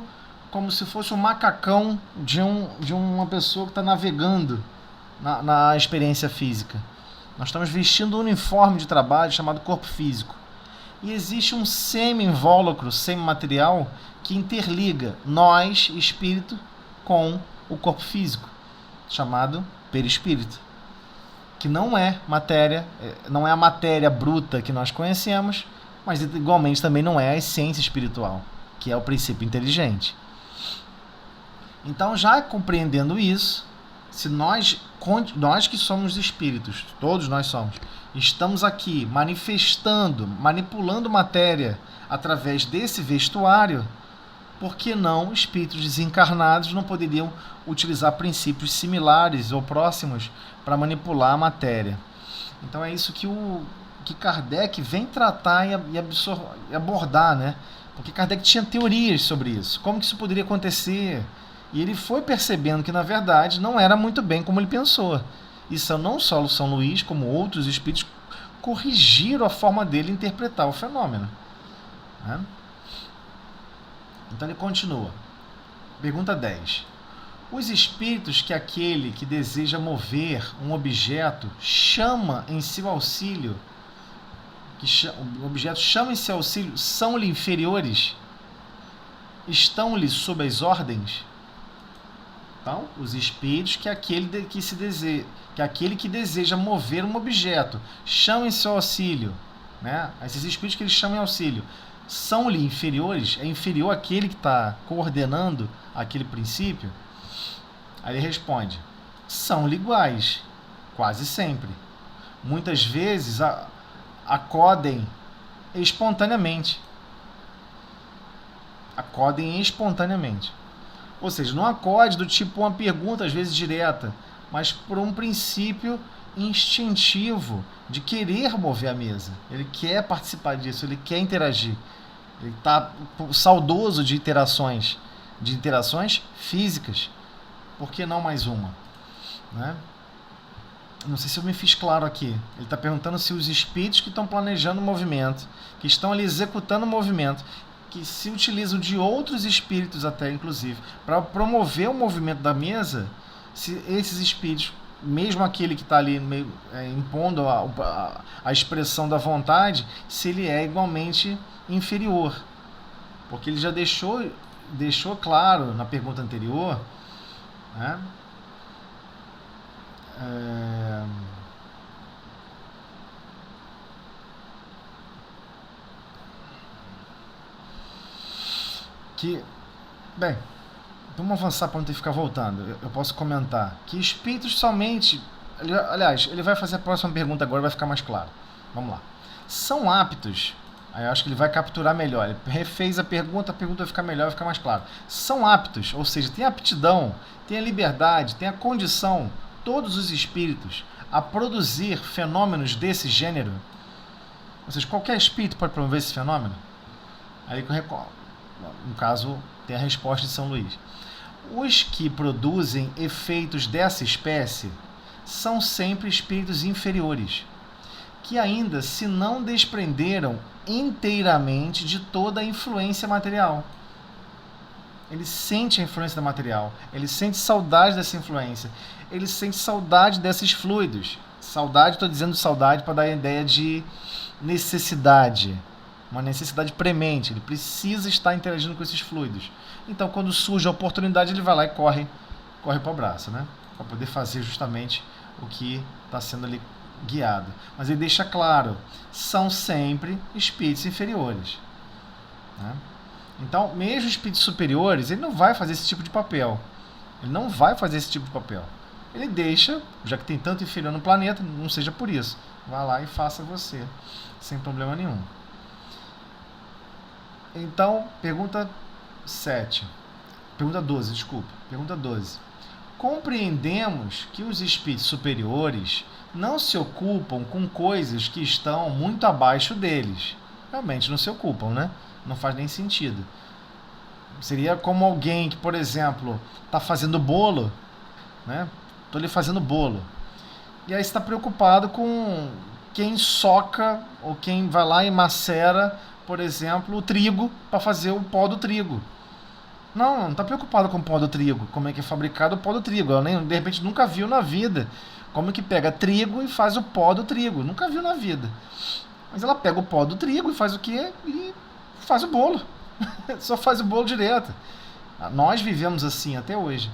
como se fosse um macacão de uma pessoa que está navegando na experiência física. Nós estamos vestindo um uniforme de trabalho chamado corpo físico. E existe um semi-invólucro, semi-material, que interliga nós, espírito, com o corpo físico, chamado perispírito, que não é a matéria bruta que nós conhecemos, mas igualmente também não é a essência espiritual, que é o princípio inteligente. Então, já compreendendo isso, se nós que somos espíritos, todos nós somos, estamos aqui manipulando matéria através desse vestuário, por que não espíritos desencarnados não poderiam utilizar princípios similares ou próximos para manipular a matéria? Então é isso que Kardec vem tratar e abordar, né? Porque Kardec tinha teorias sobre isso, como que isso poderia acontecer, e ele foi percebendo que na verdade não era muito bem como ele pensou. Isso não só o São Luís, como outros espíritos corrigiram a forma dele interpretar o fenômeno, né? Então ele continua. Pergunta 10. Os espíritos que aquele que deseja mover um objeto chama em seu auxílio, o objeto chama em seu auxílio, são-lhe inferiores? Estão-lhe sob as ordens? Então, os espíritos que aquele que deseja mover um objeto chama em seu auxílio, né? Esses espíritos que eles chamam em auxílio, são-lhe inferiores? É inferior àquele que está coordenando aquele princípio? Aí ele responde, são-lhe iguais, quase sempre. Muitas vezes acodem espontaneamente. Ou seja, não acode do tipo uma pergunta, às vezes direta, mas por um princípio instintivo de querer mover a mesa. Ele quer participar disso, ele quer interagir. Ele está saudoso de interações físicas. Por que não mais uma? Né? Não sei se eu me fiz claro aqui. Ele está perguntando se os espíritos que estão planejando o movimento, que estão ali executando o movimento, que se utilizam de outros espíritos até, inclusive, para promover o movimento da mesa, se esses espíritos, mesmo aquele que está ali impondo a expressão da vontade, se ele é igualmente inferior. Porque ele já deixou claro na pergunta anterior, né? Bem, vamos avançar para não ter que ficar voltando. Eu posso comentar que espíritos somente... Aliás, ele vai fazer a próxima pergunta agora, vai ficar mais claro. Vamos lá. São aptos... Aí eu acho que ele vai capturar melhor. Ele refez a pergunta vai ficar melhor, vai ficar mais claro. São aptos, ou seja, tem aptidão, tem a liberdade, tem a condição, todos os espíritos, a produzir fenômenos desse gênero. Ou seja, qualquer espírito pode promover esse fenômeno? Aí, no caso, tem a resposta de São Luís. Os que produzem efeitos dessa espécie são sempre espíritos inferiores, que ainda se não desprenderam inteiramente de toda a influência material. Ele sente a influência da material, ele sente saudade dessa influência, ele sente saudade desses fluidos, Saudade, estou dizendo saudade para dar a ideia de necessidade. Uma necessidade premente. Ele precisa estar interagindo com esses fluidos. Então, quando surge a oportunidade, ele vai lá e corre para o abraço, né? Para poder fazer justamente o que está sendo ali guiado. Mas ele deixa claro, são sempre espíritos inferiores, né? Então, mesmo espíritos superiores, ele não vai fazer esse tipo de papel. Ele não vai fazer esse tipo de papel. Ele deixa, já que tem tanto inferior no planeta, não seja por isso. Vá lá e faça você, sem problema nenhum. Então, pergunta 7. Pergunta 12, desculpa. Pergunta 12. Compreendemos que os espíritos superiores não se ocupam com coisas que estão muito abaixo deles. Realmente não se ocupam, né? Não faz nem sentido. Seria como alguém que, por exemplo, está fazendo bolo, né? Estou ali fazendo bolo. E aí está preocupado com quem soca ou quem vai lá e macera, por exemplo, o trigo para fazer o pó do trigo. Não está preocupado com o pó do trigo, como é que é fabricado o pó do trigo. Ela nem, de repente nunca viu na vida como é que pega trigo e faz o pó do trigo. Nunca viu na vida. Mas ela pega o pó do trigo e faz o quê? E faz o bolo. Só faz o bolo direto. Nós vivemos assim até hoje.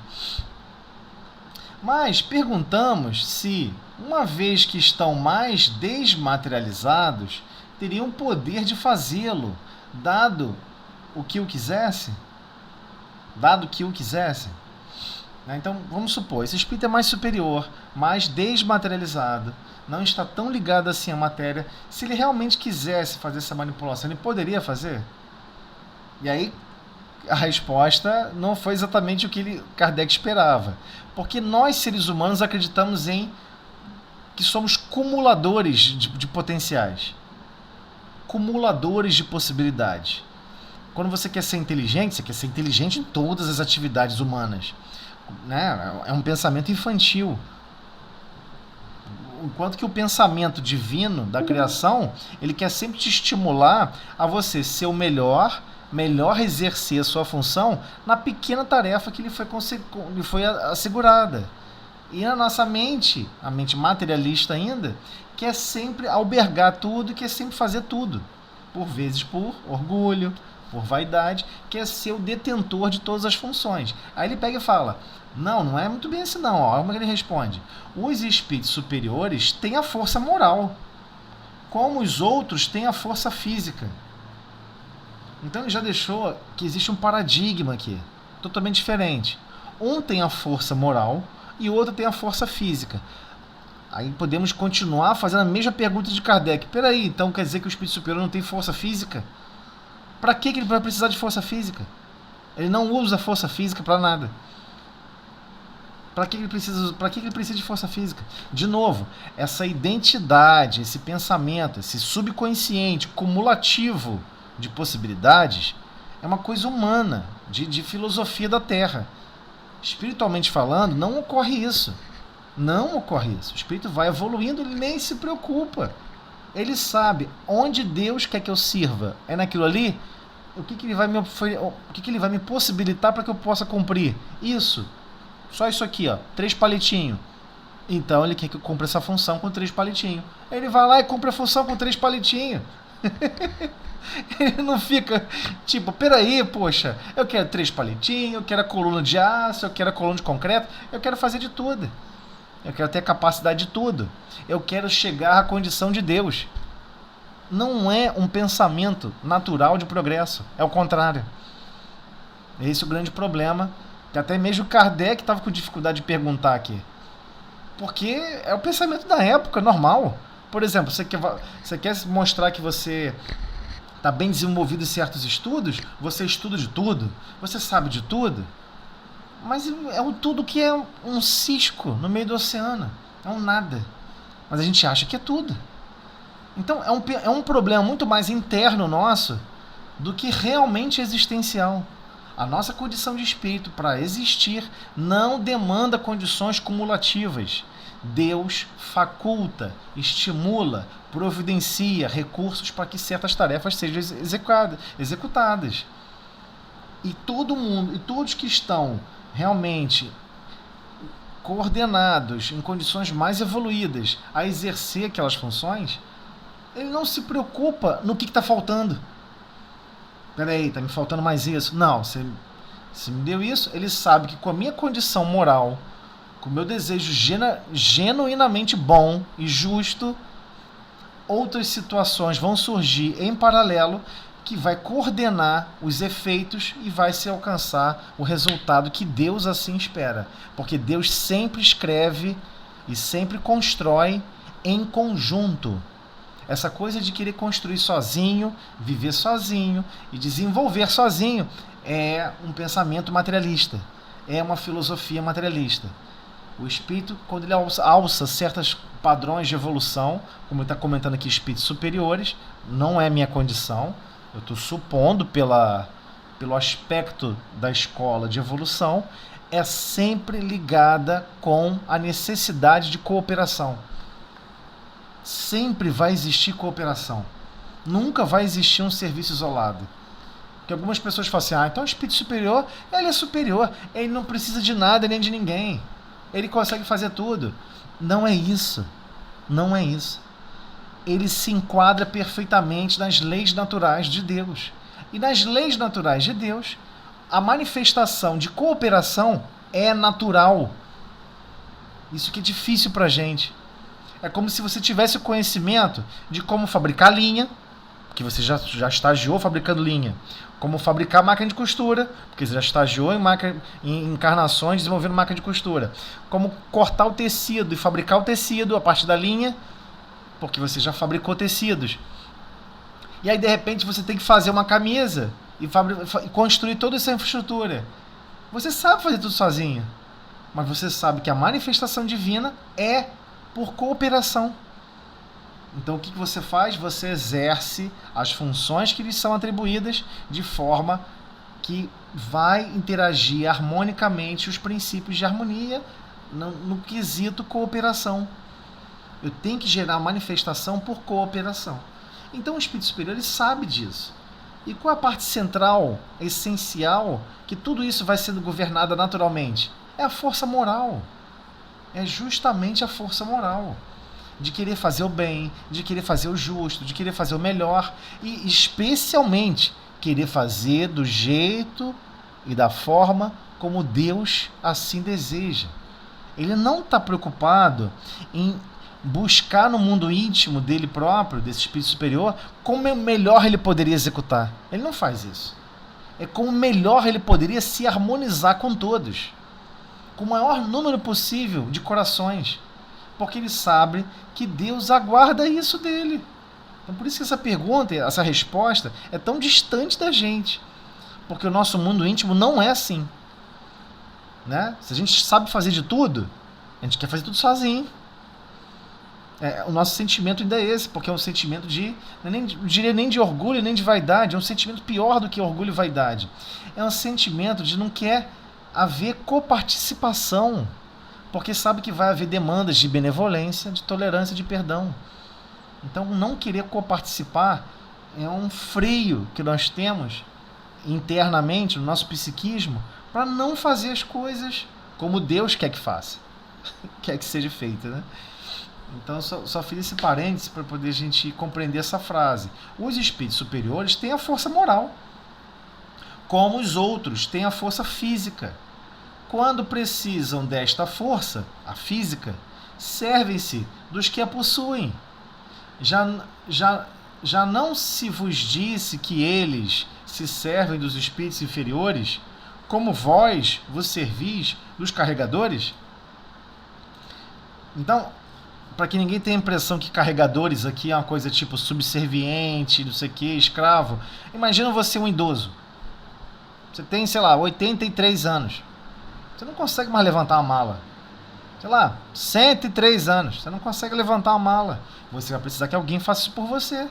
Mas perguntamos se, uma vez que estão mais desmaterializados, teriam poder de fazê-lo, dado que o quisesse. Então, vamos supor, esse espírito é mais superior, mais desmaterializado, não está tão ligado assim à matéria. Se ele realmente quisesse fazer essa manipulação, ele poderia fazer? E aí, a resposta não foi exatamente o que Kardec esperava. Porque nós, seres humanos, acreditamos que somos cumuladores de potenciais. Cumuladores de possibilidades. Quando você quer ser inteligente, você quer ser inteligente em todas as atividades humanas, né? É um pensamento infantil. Enquanto que o pensamento divino da criação, ele quer sempre te estimular a você ser o melhor exercer a sua função na pequena tarefa que lhe foi assegurada. E a nossa mente, a mente materialista ainda, quer sempre albergar tudo e quer sempre fazer tudo. Por vezes por orgulho, por vaidade, quer ser o detentor de todas as funções. Aí ele pega e fala, não é muito bem assim não. Olha como ele responde. Os espíritos superiores têm a força moral, como os outros têm a força física. Então ele já deixou que existe um paradigma aqui, totalmente diferente. Um tem a força moral e o outro tem a força física. Aí podemos continuar fazendo a mesma pergunta de Kardec. Peraí, então quer dizer que o espírito superior não tem força física? Para que ele vai precisar de força física? Ele não usa força física para nada. Para que ele precisa de força física? De novo, essa identidade, esse pensamento, esse subconsciente cumulativo de possibilidades é uma coisa humana, de filosofia da Terra. Espiritualmente falando, não ocorre isso. Não ocorre isso. O espírito vai evoluindo, ele nem se preocupa. Ele sabe onde Deus quer que eu sirva. É naquilo ali? O que ele vai me possibilitar para que eu possa cumprir? Isso. Só isso aqui, ó. 3 palitinhos. Então ele quer que eu cumpra essa função com 3 palitinhos. Ele vai lá e cumpre a função com 3 palitinhos. Ele não fica tipo, peraí, poxa, eu quero 3 palitinhos, eu quero a coluna de aço, eu quero a coluna de concreto, eu quero fazer de tudo. Eu quero ter a capacidade de tudo. Eu quero chegar à condição de Deus. Não é um pensamento natural de progresso. É o contrário. Esse é o grande problema. Que até mesmo Kardec estava com dificuldade de perguntar aqui. Porque é o pensamento da época, normal. Por exemplo, você quer mostrar que você está bem desenvolvido em certos estudos? Você estuda de tudo? Você sabe de tudo? Mas é um tudo que é um cisco no meio do oceano. É um nada. Mas a gente acha que é tudo. Então é um problema muito mais interno nosso do que realmente existencial. A nossa condição de espírito para existir não demanda condições cumulativas. Deus faculta, estimula, providencia recursos para que certas tarefas sejam executadas. E todo mundo, e todos que estão realmente coordenados em condições mais evoluídas a exercer aquelas funções, ele não se preocupa no que está faltando. Peraí, está me faltando mais isso. Não, você me deu isso. Ele sabe que com a minha condição moral, com o meu desejo genuinamente bom e justo, outras situações vão surgir em paralelo que vai coordenar os efeitos e vai se alcançar o resultado que Deus assim espera. Porque Deus sempre escreve e sempre constrói em conjunto. Essa coisa de querer construir sozinho, viver sozinho e desenvolver sozinho é um pensamento materialista. É uma filosofia materialista. O espírito, quando ele alça certos padrões de evolução, como ele está comentando aqui, espíritos superiores, não é minha condição. Eu estou supondo pelo aspecto da escola de evolução, é sempre ligada com a necessidade de cooperação. Sempre vai existir cooperação. Nunca vai existir um serviço isolado. Porque algumas pessoas falam assim, então o espírito superior, ele é superior, ele não precisa de nada nem de ninguém. Ele consegue fazer tudo. Não é isso. Não é isso. Ele se enquadra perfeitamente nas leis naturais de Deus. E nas leis naturais de Deus, a manifestação de cooperação é natural. Isso que é difícil pra gente. É como se você tivesse o conhecimento de como fabricar linha, que você já estagiou fabricando linha. Como fabricar máquina de costura, porque você já estagiou em encarnações desenvolvendo máquina de costura. Como cortar o tecido e fabricar o tecido a partir da linha, porque você já fabricou tecidos. E aí, de repente, você tem que fazer uma camisa e construir toda essa infraestrutura. Você sabe fazer tudo sozinho, mas você sabe que a manifestação divina é por cooperação. Então, o que você faz? Você exerce as funções que lhes são atribuídas de forma que vai interagir harmonicamente os princípios de harmonia no quesito cooperação. Eu tenho que gerar manifestação por cooperação. Então, o Espírito Superior ele sabe disso. E qual é a parte central, essencial, que tudo isso vai sendo governado naturalmente? É a força moral. É justamente a força moral. De querer fazer o bem, de querer fazer o justo, de querer fazer o melhor e, especialmente, querer fazer do jeito e da forma como Deus assim deseja. Ele não está preocupado em buscar no mundo íntimo dele próprio, desse espírito superior, como melhor ele poderia executar. Ele não faz isso. É como melhor ele poderia se harmonizar com todos, com o maior número possível de corações, porque ele sabe que Deus aguarda isso dele. Então, por isso que essa pergunta, essa resposta é tão distante da gente, porque o nosso mundo íntimo não é assim, né? Se a gente sabe fazer de tudo, a gente quer fazer tudo sozinho. O nosso sentimento ainda é esse, porque é um sentimento não diria nem de orgulho nem de vaidade, é um sentimento pior do que orgulho e vaidade. É um sentimento de não quer haver coparticipação, porque sabe que vai haver demandas de benevolência, de tolerância, de perdão. Então, não querer coparticipar é um freio que nós temos internamente, no nosso psiquismo, para não fazer as coisas como Deus quer que faça, quer que seja feita, né? Então, só fiz esse parênteses para poder a gente compreender essa frase. Os espíritos superiores têm a força moral, como os outros têm a força física. Quando precisam desta força, a física, servem-se dos que a possuem. Já não se vos disse que eles se servem dos espíritos inferiores, como vós vos servis dos carregadores? Então, para que ninguém tenha a impressão que carregadores aqui é uma coisa tipo subserviente, não sei o que, escravo. Imagina você um idoso. Você tem, 83 anos. Você não consegue mais levantar uma mala. 103 anos. Você não consegue levantar uma mala. Você vai precisar que alguém faça isso por você.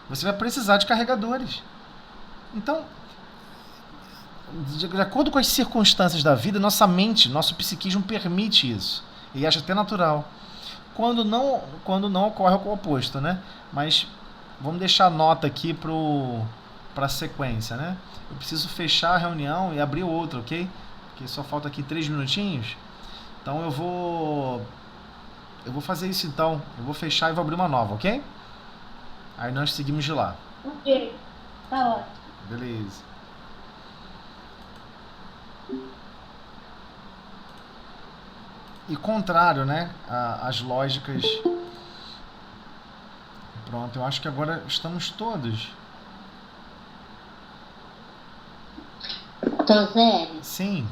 Você vai precisar de carregadores. Então, de acordo com as circunstâncias da vida, nossa mente, nosso psiquismo permite isso. E acha até natural. Quando não ocorre o oposto, né? Mas vamos deixar a nota aqui para a sequência, né? Eu preciso fechar a reunião e abrir outra, ok? Porque só falta aqui 3 minutinhos. Então eu vou fazer isso então. Eu vou fechar e vou abrir uma nova, ok? Aí nós seguimos de lá. Ok, tá ótimo. Beleza. E contrário, né? As lógicas. Pronto, eu acho que agora estamos todos. Tonzelli, Sim.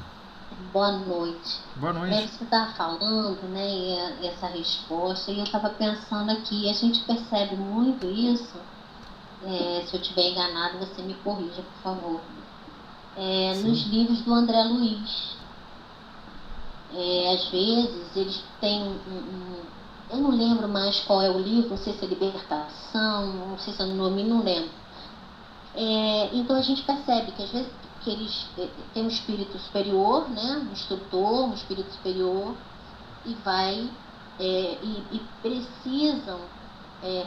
boa noite. Boa É, noite. você estava falando, né, e essa resposta, e eu estava pensando aqui, a gente percebe muito isso, se eu estiver enganado, você me corrija, por favor, nos Sim. livros do André Luiz. Às vezes eles têm eu não lembro mais qual é o livro, não sei se é Libertação, não sei se é o nome, não lembro. Então a gente percebe que às vezes que eles têm um espírito superior, né, um instrutor, um espírito superior, e vai e precisam,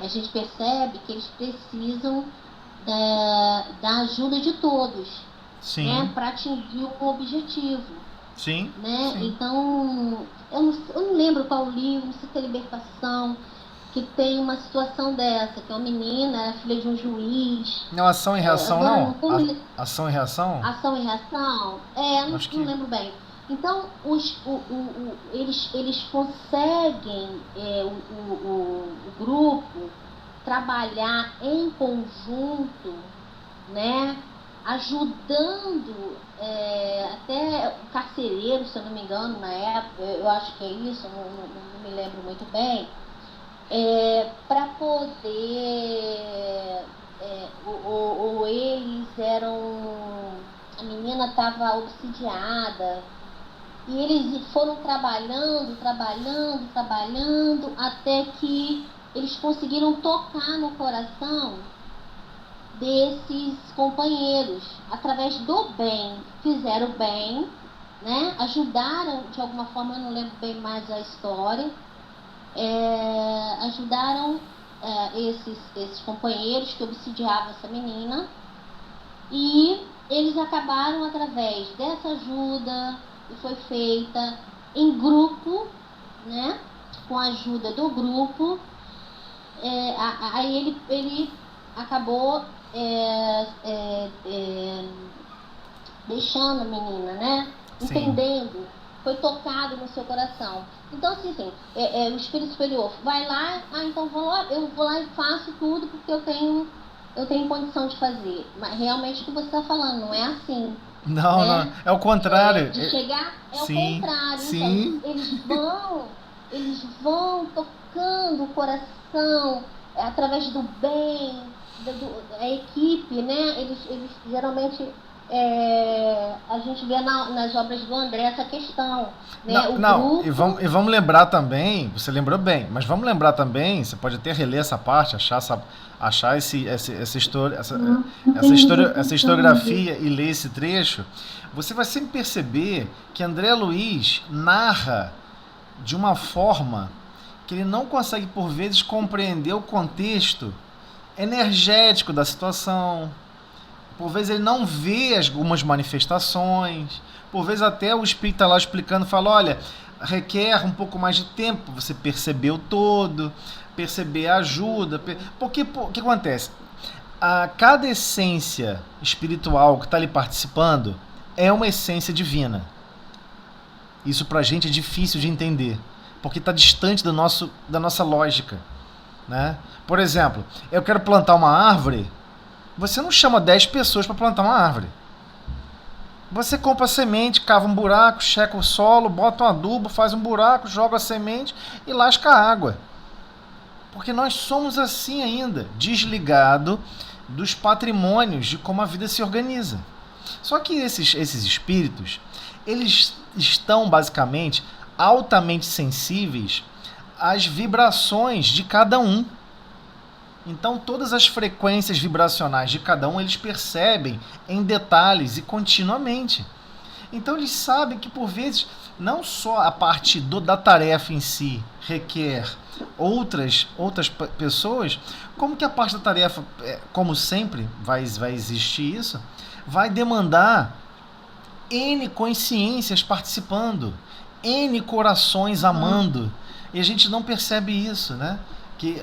a gente percebe que eles precisam da ajuda de todos, Sim. né, para atingir um objetivo. Sim. Né? Sim. Então, eu não lembro qual livro, não sei se é Libertação, que tem uma situação dessa, que é uma menina, é filha de um juiz. Não, ação e reação agora, não? Ação e reação? Ação e reação? Não lembro bem. Então, eles conseguem, o grupo, trabalhar em conjunto, né? Ajudando até o carcereiro, se eu não me engano, na época, eu acho que é isso, não me lembro muito bem, para poder, ou eles eram, a menina estava obsidiada, e eles foram trabalhando, até que eles conseguiram tocar no coração desses companheiros, através do bem, fizeram bem, né? Ajudaram, de alguma forma, eu não lembro bem mais a história, ajudaram esses companheiros que obsidiavam essa menina, e eles acabaram, através dessa ajuda que foi feita em grupo, né? Com a ajuda do grupo, aí ele acabou deixando a menina, né? Sim. Entendendo, foi tocado no seu coração. Então, assim, o espírito superior vai lá, então eu vou lá e faço tudo porque eu tenho condição de fazer. Mas realmente o que você está falando, não é assim. Não, né? não, é o contrário. De chegar sim, o contrário. Sim. Então, eles vão tocando o coração através do bem, a equipe, né? Eles geralmente a gente vê nas obras do André essa questão, né? Não, grupo... e vamos lembrar também, você lembrou bem, mas vamos lembrar também, você pode até reler essa parte, achar essa historiografia e ler esse trecho, você vai sempre perceber que André Luiz narra de uma forma que ele não consegue, por vezes, compreender o contexto energético da situação. Por vezes ele não vê algumas manifestações. Por vezes até o espírito está lá explicando, fala, olha, requer um pouco mais de tempo para você perceber o todo, perceber a ajuda. Porque o que acontece? Cada essência espiritual que está ali participando é uma essência divina. Isso para a gente é difícil de entender, porque está distante da nossa lógica. Né? Por exemplo, eu quero plantar uma árvore, você não chama 10 pessoas para plantar uma árvore. Você compra a semente, cava um buraco, checa o solo, bota um adubo, faz um buraco, joga a semente e lasca a água. Porque nós somos assim ainda, desligado dos patrimônios de como a vida se organiza. Só que esses espíritos, eles estão basicamente altamente sensíveis às vibrações de cada um. Então todas as frequências vibracionais de cada um eles percebem em detalhes e continuamente. Então eles sabem que por vezes não só a parte da tarefa em si requer outras pessoas, como que a parte da tarefa, como sempre vai existir isso, vai demandar N consciências participando, N corações amando. E a gente não percebe isso, né? Que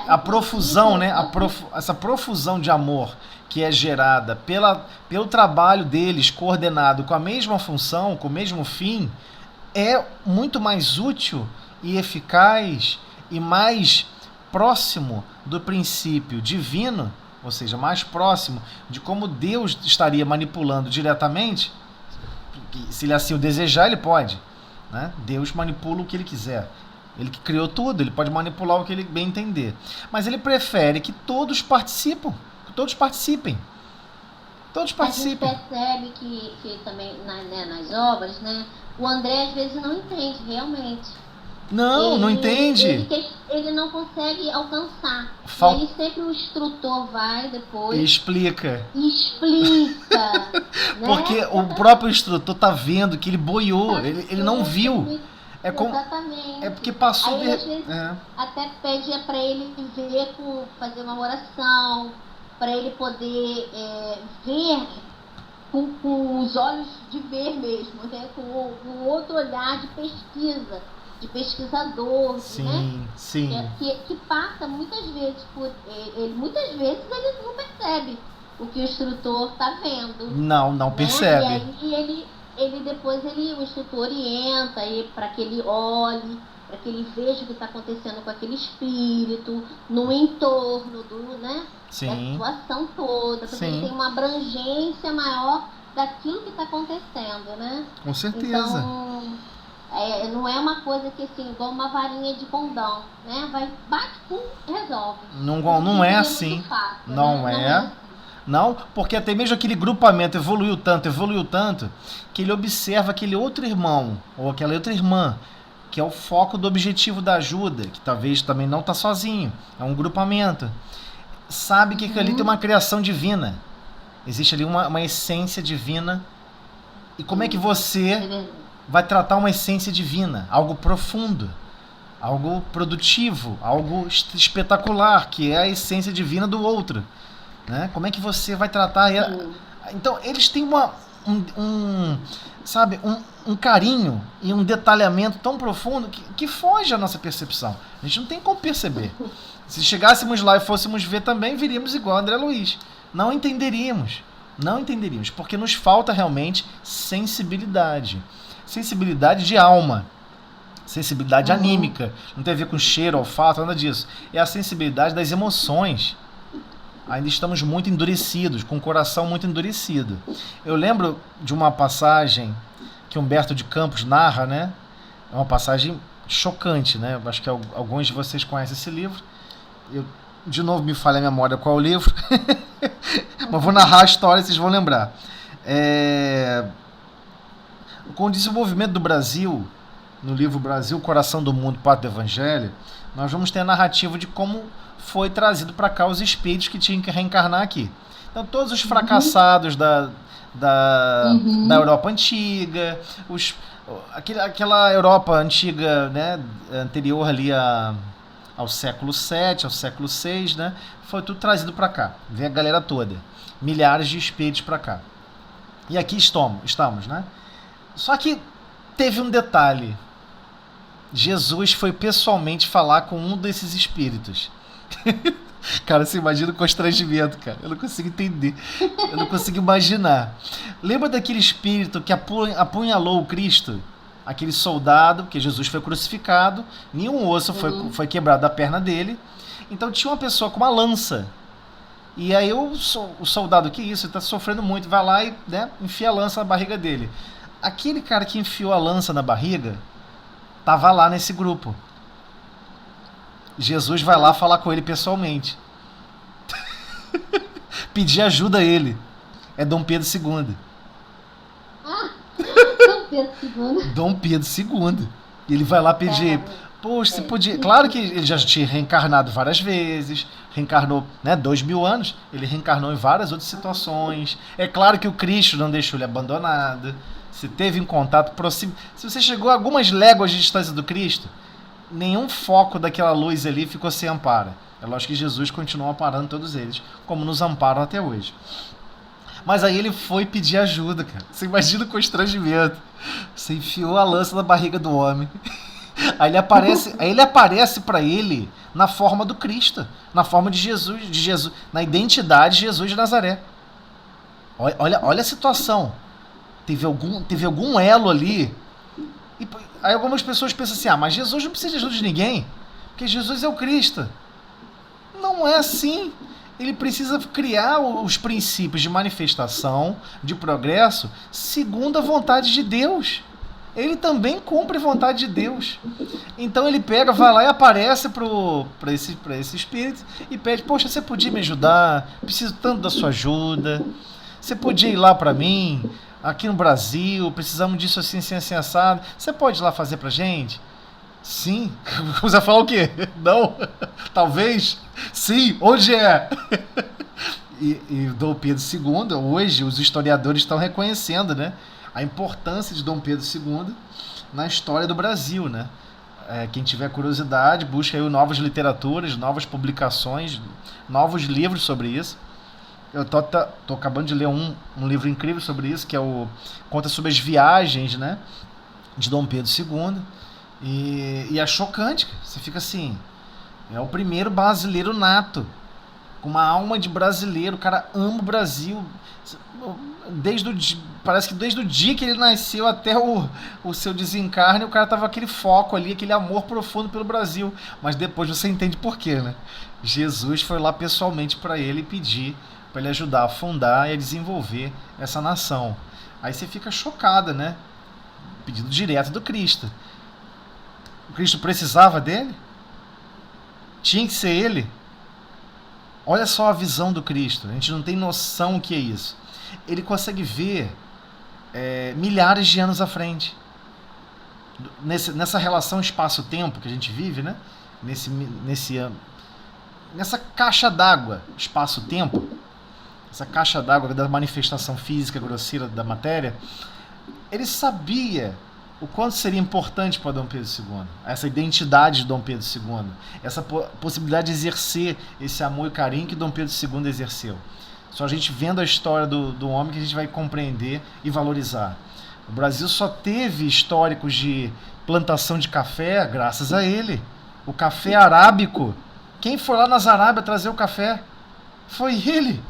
a profusão, né? Essa profusão de amor que é gerada pelo trabalho deles coordenado com a mesma função, com o mesmo fim, é muito mais útil e eficaz e mais próximo do princípio divino, ou seja, mais próximo de como Deus estaria manipulando diretamente. Se ele assim o desejar, ele pode, né? Deus manipula o que ele quiser. Ele que criou tudo, ele pode manipular o que ele bem entender. Mas ele prefere que todos participem. Todos participem. Todos participem. A gente percebe que também nas obras, né? O André às vezes não entende realmente. Não entende. Ele não consegue alcançar. E aí sempre o instrutor vai depois e explica. Né? Porque o próprio instrutor tá vendo que ele boiou, ele não viu. Exatamente. É porque passou. Aí, às vezes, até pede para ele ver, fazer uma oração, para ele poder ver com os olhos de ver mesmo, né? Com um outro olhar de pesquisa, de pesquisador, sim, né? Sim. Que passa muitas vezes por ele. Muitas vezes ele não percebe o que o instrutor está vendo. Não percebe. Né? E aí ele depois o instrutor orienta para que ele olhe, para que ele veja o que está acontecendo com aquele espírito, no entorno né? Sim. Da situação toda, para que ele tenha uma abrangência maior daquilo que está acontecendo, né? Com certeza. Então, não é uma coisa que assim, igual uma varinha de condão, né? Bate, pum, resolve. Não é assim. Fácil, não né? é. Não, porque até mesmo aquele grupamento evoluiu tanto, que ele observa aquele outro irmão, ou aquela outra irmã, que é o foco do objetivo da ajuda, que talvez também não está sozinho, é um grupamento. Sabe que ali tem uma criação divina, existe ali uma essência divina, e como é que você vai tratar uma essência divina, algo profundo, algo produtivo, algo espetacular, que é a essência divina do outro? Né? Como é que você vai tratar ela? Então, eles têm um carinho e um detalhamento tão profundo que foge à nossa percepção. A gente não tem como perceber. Se chegássemos lá e fôssemos ver também, viríamos igual André Luiz. Não entenderíamos, porque nos falta realmente sensibilidade. Sensibilidade de alma. Sensibilidade anímica. Não tem a ver com cheiro, olfato, nada disso. É a sensibilidade das emoções. Ainda estamos muito endurecidos, com o coração muito endurecido. Eu lembro de uma passagem que Humberto de Campos narra, né? É uma passagem chocante, né? Acho que alguns de vocês conhecem esse livro. De novo me falha a memória qual é o livro. Mas vou narrar a história e vocês vão lembrar. Com o desenvolvimento do Brasil, no livro Brasil, Coração do Mundo, Parte do Evangelho, nós vamos ter a narrativa de como foi trazido para cá os espíritos que tinham que reencarnar aqui. Então, todos os fracassados da Europa Antiga, aquela Europa Antiga, né, anterior ali ao século VII, ao século VI, né, foi tudo trazido para cá. Vem a galera toda. Milhares de espíritos para cá. E aqui estamos, né? Só que teve um detalhe. Jesus foi pessoalmente falar com um desses espíritos. Cara, você imagina o constrangimento, cara. Eu não consigo entender. Eu não consigo imaginar. Lembra daquele espírito que apunhalou o Cristo? Aquele soldado, que Jesus foi crucificado, nenhum osso foi quebrado da perna dele. Então tinha uma pessoa com uma lança. E aí o soldado, que isso? Ele está sofrendo muito. Vai lá e, né, enfia a lança na barriga dele. Aquele cara que enfiou a lança na barriga estava lá nesse grupo. Jesus vai lá falar com ele pessoalmente. Pedir ajuda a ele. É Dom Pedro II. Dom Pedro II. Dom Pedro II. Ele vai lá pedir. Poxa, você podia. Claro que ele já tinha reencarnado várias vezes. Reencarnou, né, 2000 anos. Ele reencarnou em várias outras situações. É claro que o Cristo não deixou ele abandonado. Se teve um contato próximo. Se você chegou a algumas léguas de distância do Cristo, nenhum foco daquela luz ali ficou sem amparo. É lógico que Jesus continuou amparando todos eles, como nos amparam até hoje. Mas aí ele foi pedir ajuda, cara. Você imagina o constrangimento. Você enfiou a lança na barriga do homem. Aí ele aparece para ele na forma do Cristo, na forma de Jesus, na identidade de Jesus de Nazaré. Olha a situação. Teve algum elo ali. E aí algumas pessoas pensam assim, mas Jesus não precisa de ajuda de ninguém, porque Jesus é o Cristo. Não é assim. Ele precisa criar os princípios de manifestação, de progresso, segundo a vontade de Deus. Ele também cumpre a vontade de Deus. Então ele vai lá e aparece para esse espírito e pede, poxa, você podia me ajudar? Preciso tanto da sua ajuda. Você podia ir lá para mim? Aqui no Brasil, precisamos disso assim, assim, assim, assado. Você pode ir lá fazer pra gente? Sim. Você vai falar o quê? Não? Talvez? Sim. Onde é? E Dom Pedro II, hoje, os historiadores estão reconhecendo, né, a importância de Dom Pedro II na história do Brasil, né? Quem tiver curiosidade, busca aí novas literaturas, novas publicações, novos livros sobre isso. Eu tô acabando de ler um livro incrível sobre isso, que conta sobre as viagens, né, de Dom Pedro II. E é chocante, você fica assim, é o primeiro brasileiro nato, com uma alma de brasileiro, o cara ama o Brasil, parece que desde o dia que ele nasceu até o seu desencarne, o cara tava aquele foco ali, aquele amor profundo pelo Brasil, mas depois você entende por quê, né? Jesus foi lá pessoalmente para ele pedir para ele ajudar a fundar e a desenvolver essa nação. Aí você fica chocada, né? Pedido direto do Cristo. O Cristo precisava dele? Tinha que ser ele? Olha só a visão do Cristo. A gente não tem noção o que é isso. Ele consegue ver milhares de anos à frente. Nessa relação espaço-tempo que a gente vive, né? Nessa caixa d'água, espaço-tempo, essa caixa d'água da manifestação física grosseira da matéria, ele sabia o quanto seria importante para Dom Pedro II, essa identidade de Dom Pedro II, essa possibilidade de exercer esse amor e carinho que Dom Pedro II exerceu. Só a gente vendo a história do homem que a gente vai compreender e valorizar. O Brasil só teve históricos de plantação de café graças a ele. O café arábico. Quem foi lá nas Arábias trazer o café? Foi ele.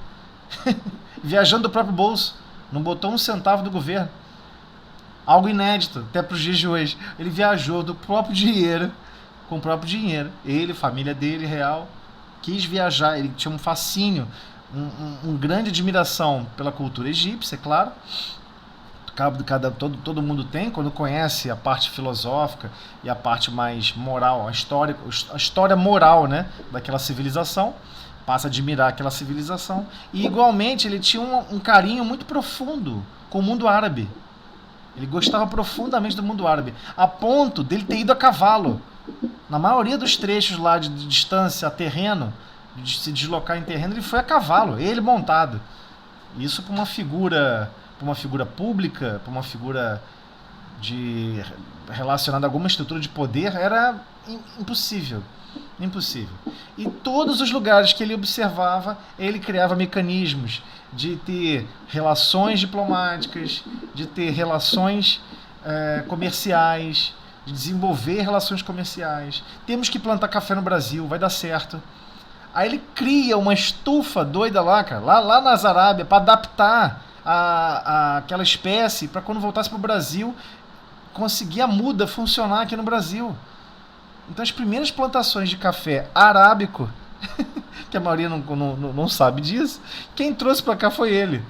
Viajando do próprio bolso. Não botou um centavo do governo. Algo inédito, até para os dias de hoje. Ele viajou do próprio dinheiro, com o próprio dinheiro. Ele, família dele, real, quis viajar. Ele tinha um fascínio, uma grande admiração pela cultura egípcia, é claro. Todo mundo tem, quando conhece a parte filosófica e a parte mais moral, a história moral, né, daquela civilização, passa a admirar aquela civilização. E igualmente ele tinha um carinho muito profundo com o mundo árabe. Ele gostava profundamente do mundo árabe, a ponto dele ter ido a cavalo. Na maioria dos trechos lá de distância a terreno, de se deslocar em terreno, ele foi a cavalo, ele montado. Isso para uma figura pública, para uma figura relacionada a alguma estrutura de poder, era impossível. Impossível. E todos os lugares que ele observava, ele criava mecanismos de ter relações diplomáticas, de ter relações comerciais, de desenvolver relações comerciais. Temos que plantar café no Brasil, vai dar certo. Aí ele cria uma estufa doida lá, cara, lá nas Arábias, para adaptar aquela espécie, para quando voltasse para o Brasil, conseguir a muda funcionar aqui no Brasil. Então as primeiras plantações de café arábico, que a maioria não sabe disso, quem trouxe para cá foi ele.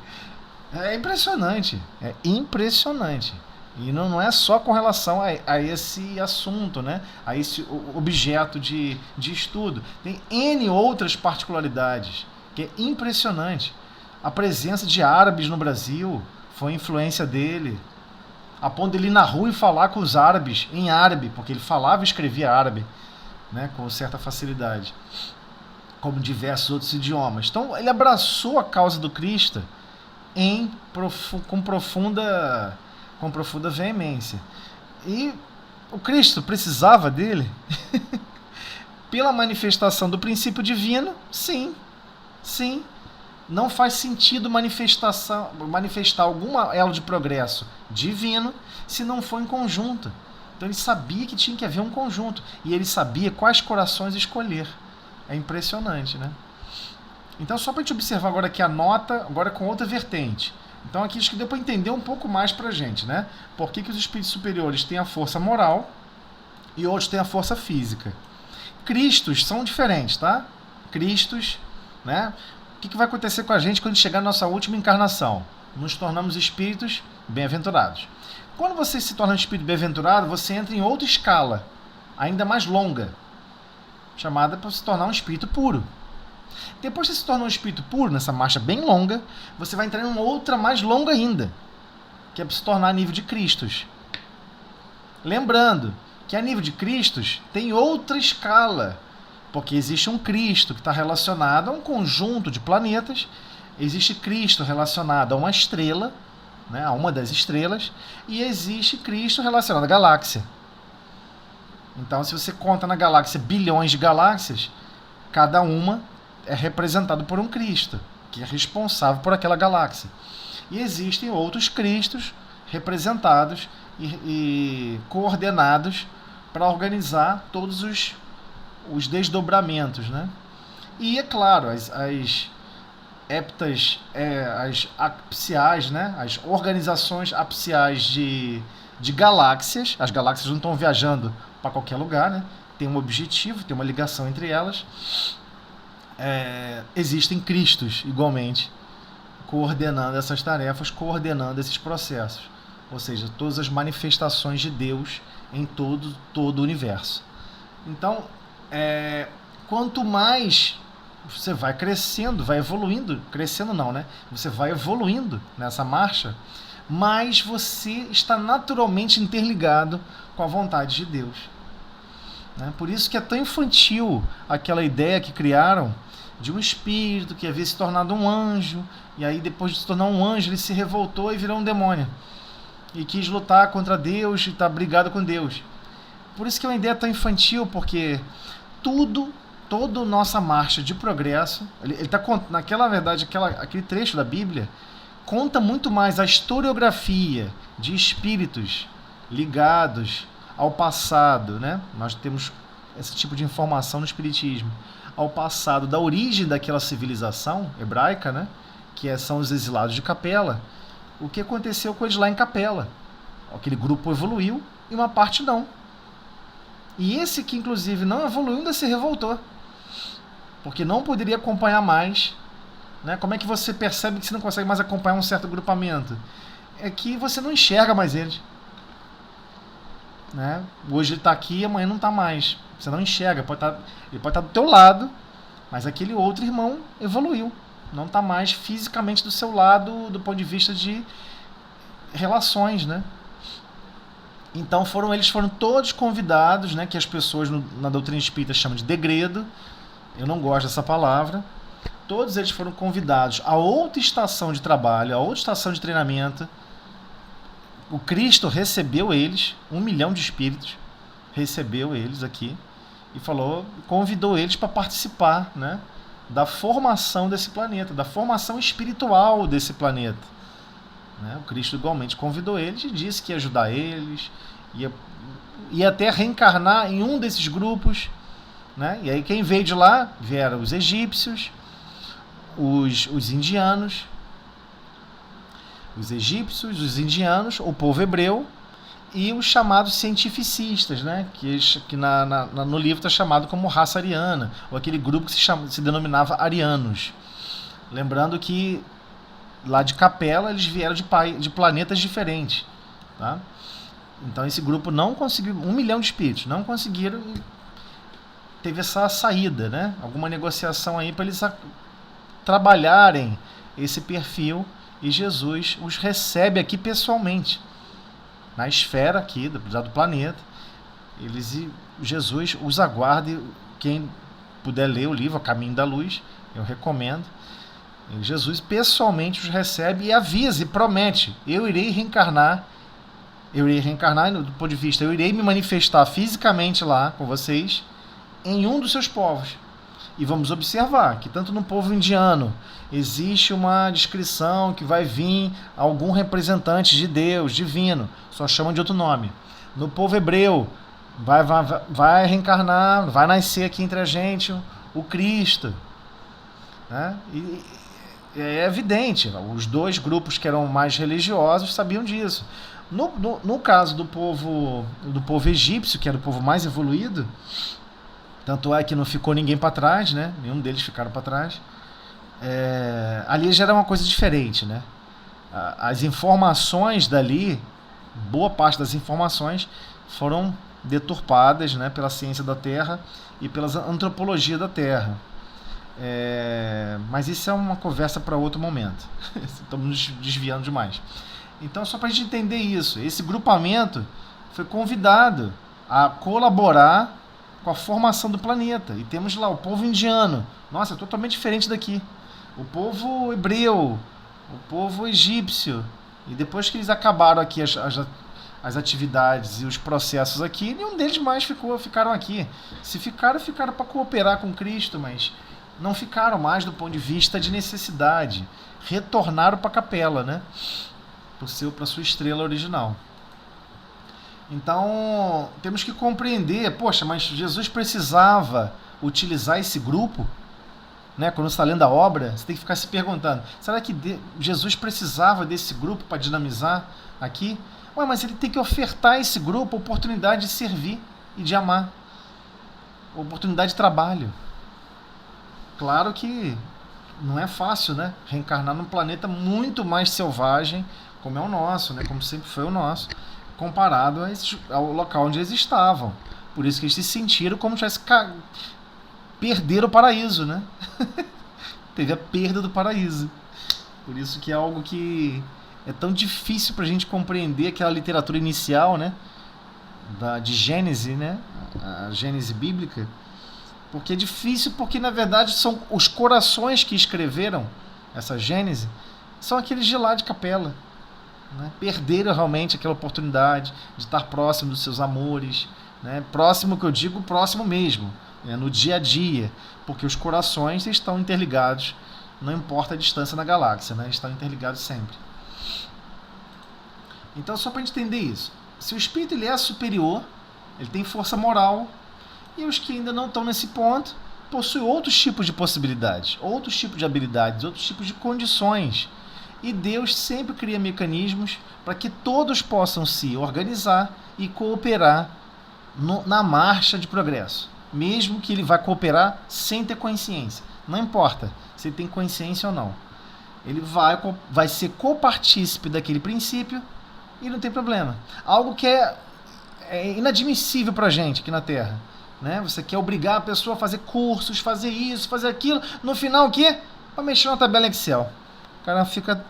É impressionante, é impressionante. E não é só com relação a esse assunto, né? A esse objeto de estudo. Tem N outras particularidades, que é impressionante. A presença de árabes no Brasil foi influência dele, a ponto de ele ir na rua e falar com os árabes em árabe, porque ele falava e escrevia árabe, né, com certa facilidade, como diversos outros idiomas. Então ele abraçou a causa do Cristo com profunda veemência. E o Cristo precisava dele? Pela manifestação do princípio divino, sim. não faz sentido manifestar algum elo de progresso divino se não for em conjunto. Então ele sabia que tinha que haver um conjunto. E ele sabia quais corações escolher. É impressionante, né? Então, só para a gente observar agora aqui a nota, agora com outra vertente. Então, aqui acho que deu para entender um pouco mais para a gente, né? Por que os espíritos superiores têm a força moral e outros têm a força física. Cristos são diferentes, tá? Cristos, né? O que vai acontecer com a gente quando chegar na nossa última encarnação? Nos tornamos espíritos bem-aventurados. Quando você se torna um espírito bem-aventurado, você entra em outra escala, ainda mais longa, chamada para se tornar um espírito puro. Depois que você se torna um espírito puro, nessa marcha bem longa, você vai entrar em uma outra mais longa ainda, que é para se tornar a nível de Cristos. Lembrando que a nível de Cristos tem outra escala, porque existe um Cristo que está relacionado a um conjunto de planetas, existe Cristo relacionado a uma estrela, né, a uma das estrelas, e existe Cristo relacionado à galáxia. Então, se você conta na galáxia bilhões de galáxias, cada uma é representado por um Cristo, que é responsável por aquela galáxia. E existem outros Cristos representados e coordenados para organizar todos os desdobramentos, né? E, é claro, as apsiais, né? As organizações apsiais de galáxias. As galáxias não estão viajando para qualquer lugar, né? Tem um objetivo, tem uma ligação entre elas. Existem Cristos, igualmente, coordenando essas tarefas, coordenando esses processos. Ou seja, todas as manifestações de Deus em todo o universo. Então, quanto mais você vai crescendo, vai evoluindo, crescendo não, né? Você vai evoluindo nessa marcha, mais você está naturalmente interligado com a vontade de Deus. Né? Por isso que é tão infantil aquela ideia que criaram de um espírito que havia se tornado um anjo, e aí depois de se tornar um anjo ele se revoltou e virou um demônio. E quis lutar contra Deus e está brigado com Deus. Por isso que é uma ideia tão infantil, porque toda nossa marcha de progresso, ele está naquela verdade, aquele trecho da Bíblia, conta muito mais a historiografia de espíritos ligados ao passado, né? Nós temos esse tipo de informação no Espiritismo, ao passado da origem daquela civilização hebraica, né? Que são os exilados de Capela. O que aconteceu com eles lá em Capela? Aquele grupo evoluiu e uma parte não. E esse que inclusive não evoluiu ainda se revoltou, porque não poderia acompanhar mais, né? Como é que você percebe que você não consegue mais acompanhar um certo agrupamento? É que você não enxerga mais eles, né? Hoje ele está aqui, amanhã não está mais. Você não enxerga, ele pode estar do teu lado, mas aquele outro irmão evoluiu, não está mais fisicamente do seu lado do ponto de vista de relações, né? Então eles foram todos convidados, né, que as pessoas na doutrina espírita chamam de degredo. Eu não gosto dessa palavra. Todos eles foram convidados a outra estação de trabalho, a outra estação de treinamento. O Cristo recebeu eles, 1 milhão de espíritos, recebeu eles aqui e convidou eles para participar, né, da formação desse planeta, da formação espiritual desse planeta. Né? O Cristo igualmente convidou eles e disse que ia ajudar eles, ia até reencarnar em um desses grupos. Né? E aí quem veio de lá vieram os egípcios, os indianos, os indianos, o povo hebreu e os chamados cientificistas, né? que no livro está chamado como raça ariana, ou aquele grupo que se denominava arianos. Lembrando que lá de Capela eles vieram de planetas diferentes. Tá? Então esse grupo não conseguiu, 1 milhão de espíritos, não conseguiram, teve essa saída, né? Alguma negociação aí para eles trabalharem esse perfil, e Jesus os recebe aqui pessoalmente, na esfera aqui do planeta. Jesus os aguarda, e quem puder ler o livro A Caminho da Luz, eu recomendo. Jesus pessoalmente os recebe e avisa e promete: eu irei reencarnar do ponto de vista, eu irei me manifestar fisicamente lá com vocês em um dos seus povos. E vamos observar que tanto no povo indiano existe uma descrição que vai vir algum representante de Deus, divino, só chamam de outro nome. No povo hebreu vai reencarnar, vai nascer aqui entre a gente o Cristo. Né? E é evidente, os dois grupos que eram mais religiosos sabiam disso. No caso do povo egípcio, que era o povo mais evoluído, tanto é que não ficou ninguém para trás, né? Nenhum deles ficaram para trás. Ali já era uma coisa diferente, né? As informações dali, boa parte das informações foram deturpadas, né, pela ciência da Terra e pela antropologia da Terra. Mas isso é uma conversa para outro momento. Estamos nos desviando demais. Então, só para a gente entender isso, esse grupamento foi convidado a colaborar com a formação do planeta. E temos lá o povo indiano. Nossa, é totalmente diferente daqui. O povo hebreu, o povo egípcio. E depois que eles acabaram aqui as atividades e os processos aqui, nenhum deles mais ficaram aqui. Se ficaram para cooperar com Cristo, mas não ficaram mais do ponto de vista de necessidade. Retornaram para a capela, né? Para sua estrela original. Então, temos que compreender, poxa, mas Jesus precisava utilizar esse grupo? Né? Quando você está lendo a obra, você tem que ficar se perguntando, será que Jesus precisava desse grupo para dinamizar aqui? Ué, mas ele tem que ofertar a esse grupo a oportunidade de servir e de amar. A oportunidade de trabalho. Claro que não é fácil, né? Reencarnar num planeta muito mais selvagem, como é o nosso, né? Como sempre foi o nosso, comparado ao local onde eles estavam. Por isso que eles se sentiram como se tivessem perderam o paraíso, né? Teve a perda do paraíso. Por isso que é algo que é tão difícil para a gente compreender aquela literatura inicial, né? De Gênesis, né? A Gênese bíblica. Porque é difícil, porque na verdade são os corações que escreveram essa Gênese, são aqueles de lá de capela. Né? Perderam realmente aquela oportunidade de estar próximo dos seus amores, né? Próximo, que eu digo, próximo mesmo, né? No dia a dia, porque os corações estão interligados, não importa a distância na galáxia, né? Estão interligados sempre. Então, só para a gente entender isso, se o espírito ele é superior, ele tem força moral, e os que ainda não estão nesse ponto possuem outros tipos de possibilidades, outros tipos de habilidades, outros tipos de condições. E Deus sempre cria mecanismos para que todos possam se organizar e cooperar na marcha de progresso. Mesmo que ele vá cooperar sem ter consciência. Não importa se ele tem consciência ou não. Ele vai ser copartícipe daquele princípio e não tem problema. Algo que é inadmissível para a gente aqui na Terra. Né? Você quer obrigar a pessoa a fazer cursos, fazer isso, fazer aquilo. No final, o quê? Para mexer na tabela Excel. O cara fica